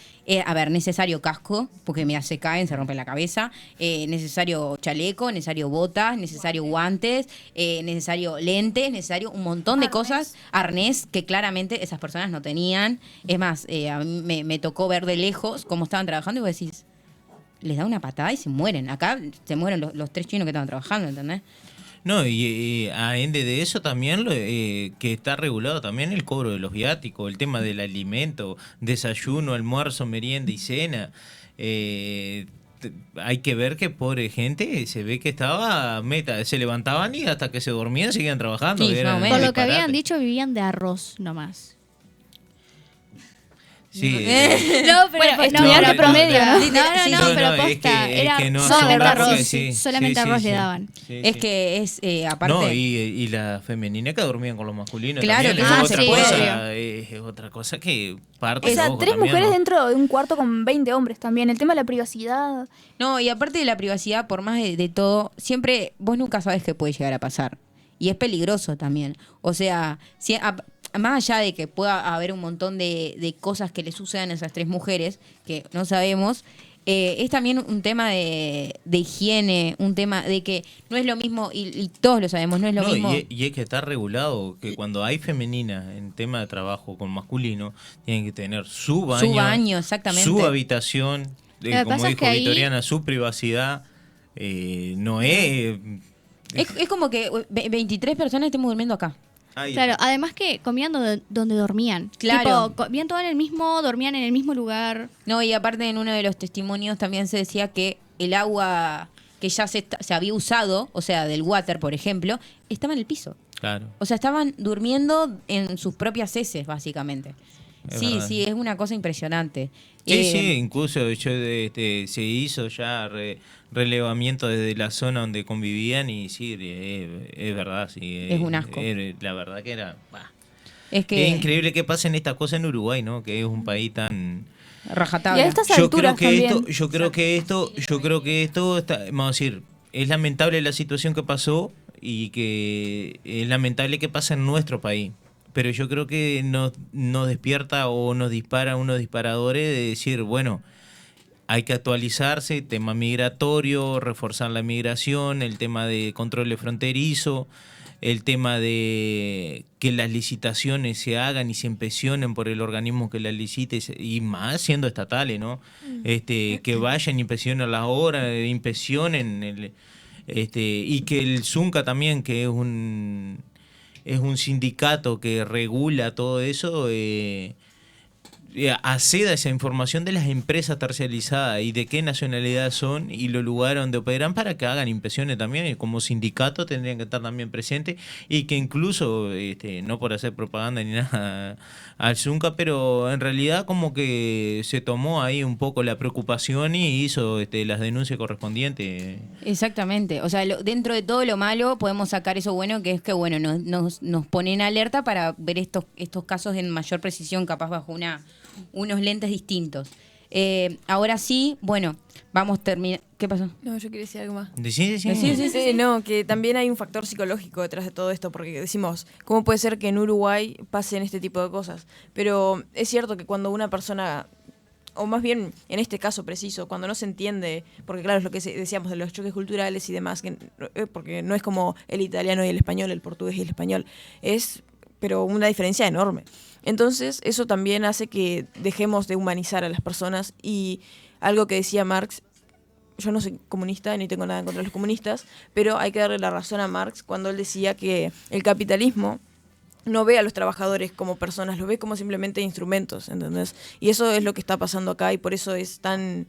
a ver, necesario casco, porque se caen, se rompen la cabeza, necesario chaleco, necesario botas, necesario guantes, necesario lentes, necesario un montón de cosas, arnés, que claramente esas personas no tenían. Es más, a mí me tocó ver de lejos cómo estaban trabajando y vos decís, les da una patada y se mueren. Acá se mueren los 3 chinos que estaban trabajando, ¿entendés? No, y a ende de eso también, que está regulado también el cobro de los viáticos, el tema del alimento, desayuno, almuerzo, merienda y cena. Hay que ver que pobre gente se ve que estaba se levantaban y hasta que se dormían seguían trabajando. Sí, Eran más o menos. Por lo que disparates. habían dicho, vivían de arroz nomás. Sí, No, pero Bueno, no, estudiante pero promedio, ¿no? No, Sí, pero es posta, que era no solamente asombra arroz. porque sí. Solamente Sí, sí, arroz sí. le daban. Sí, Es sí. que es, aparte... No, y la femenina que dormían con los masculinos. Claro, también, que es no otra se puede. cosa, es otra cosa que parte O de sea, ojo 3 también, mujeres ¿no? dentro de un cuarto con 20 hombres también. El tema de la privacidad. No, y aparte de la privacidad, por más de todo, siempre vos nunca sabes qué puede llegar a pasar. Y es peligroso también. O sea, más allá de que pueda haber un montón de cosas que le sucedan a esas 3 mujeres, que no sabemos, es también un tema de higiene, un tema de que no es lo mismo, y todos lo sabemos, no es lo No, mismo. y es que está regulado que cuando hay femenina en tema de trabajo con masculino, tienen que tener su baño, exactamente. su habitación, Lo que como pasa es dijo que ahí- Victoriana, su privacidad. No es... Es como que 23 personas estemos durmiendo acá. Ahí Claro, está. además que comían donde dormían. Claro. Tipo, comían todo en el mismo, dormían en el mismo lugar. No, y aparte en uno de los testimonios también se decía que el agua que ya se había usado, o sea, del water, por ejemplo, estaba en el piso. Claro. O sea, estaban durmiendo en sus propias heces, básicamente. Es Sí, verdad. sí, es una cosa impresionante. Sí, sí, incluso se hizo ya relevamiento desde la zona donde convivían y sí, es verdad, sí. Es un asco. La verdad que era... bah. Es que Es increíble que pasen estas cosas en Uruguay, ¿no? Que es un país tan... rajatabla. Y a estas alturas también. Yo creo que esto está, vamos a decir, es lamentable la situación que pasó y que es lamentable que pase en nuestro país. Pero yo creo que nos despierta o nos dispara unos disparadores de decir, bueno, hay que actualizarse, tema migratorio, reforzar la migración, el tema de control fronterizo, el tema de que las licitaciones se hagan y se inspeccionen por el organismo que las licite y más siendo estatales, ¿no? Que vayan y inspeccionen las obras, inspeccionen y que el Zunca también, que es un sindicato que regula todo eso, acceda a esa información de las empresas terciarizadas y de qué nacionalidad son y los lugares donde operan para que hagan inspecciones también, y como sindicato tendrían que estar también presentes y que incluso, no por hacer propaganda ni nada al Zunca, pero en realidad como que se tomó ahí un poco la preocupación y hizo las denuncias correspondientes. Exactamente. O sea, dentro de todo lo malo podemos sacar eso bueno, que es que bueno, nos pone en alerta para ver estos casos en mayor precisión, capaz bajo unos lentes distintos. Ahora sí, bueno, vamos a terminar. ¿Qué pasó? No, yo quería decir algo más. Sí. No, que también hay un factor psicológico detrás de todo esto, porque decimos, ¿cómo puede ser que en Uruguay pasen este tipo de cosas? Pero es cierto que cuando una persona, o más bien en este caso preciso, cuando no se entiende, porque claro, es lo que decíamos de los choques culturales y demás, porque no es como el italiano y el español, el portugués y el español, pero una diferencia enorme. Entonces, eso también hace que dejemos de humanizar a las personas, y algo que decía Marx, yo no soy comunista ni tengo nada en contra de los comunistas, pero hay que darle la razón a Marx cuando él decía que el capitalismo no ve a los trabajadores como personas, los ve como simplemente instrumentos, ¿entendés? Y eso es lo que está pasando acá, y por eso es tan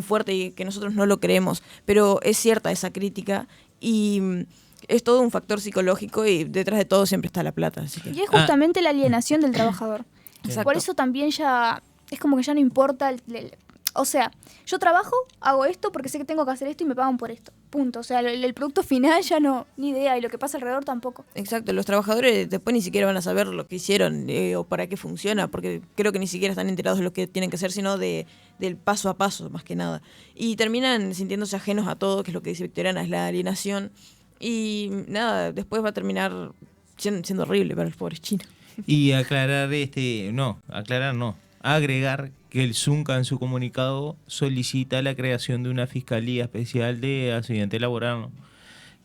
fuerte y que nosotros no lo creemos. Pero es cierta esa crítica, y es todo un factor psicológico, y detrás de todo siempre está la plata. Así que. Y es justamente la alienación del trabajador. Exacto. Por eso también ya es como que ya no importa. O sea, yo trabajo, hago esto porque sé que tengo que hacer esto y me pagan por esto. Punto. O sea, el producto final ya no, ni idea. Y lo que pasa alrededor tampoco. Exacto, los trabajadores después ni siquiera van a saber lo que hicieron o para qué funciona, porque creo que ni siquiera están enterados de lo que tienen que hacer, sino del paso a paso, más que nada. Y terminan sintiéndose ajenos a todo, que es lo que dice Victoriana, es la alienación. Y nada, después va a terminar siendo horrible para los pobres chinos. Y agregar que el Zunca en su comunicado solicita la creación de una fiscalía especial de accidente laboral, ¿no?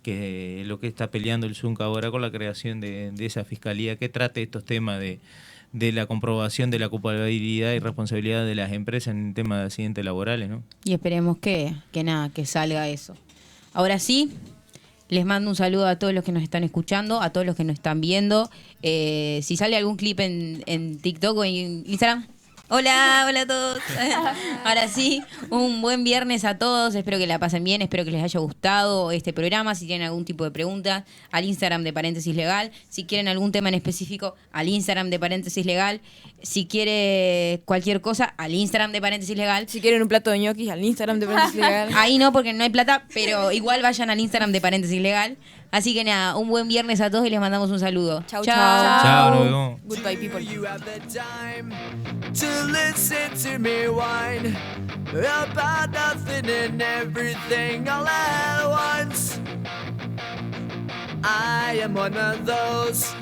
Que es lo que está peleando el Zunca ahora con la creación de esa fiscalía que trate estos temas de la comprobación de la culpabilidad y responsabilidad de las empresas en temas de accidentes laborales, ¿no? Y esperemos que salga eso. Ahora sí, les mando un saludo a todos los que nos están escuchando, a todos los que nos están viendo. Si sale algún clip en TikTok o en Instagram. Hola a todos. Ahora sí, un buen viernes a todos. Espero que la pasen bien, espero que les haya gustado este programa. Si tienen algún tipo de pregunta, al Instagram de Paréntesis Legal. Si quieren algún tema en específico, al Instagram de Paréntesis Legal. Si quiere cualquier cosa, al Instagram de Paréntesis Legal. Si quieren un plato de ñoquis, al Instagram de Paréntesis Legal. Ahí no, porque no hay plata, pero igual vayan al Instagram de Paréntesis Legal. Así que nada, un buen viernes a todos y les mandamos un saludo. Chau. Chao, nos vemos. Goodbye, people. You have the time to listen to me whine about nothing and everything all at once. I am one of those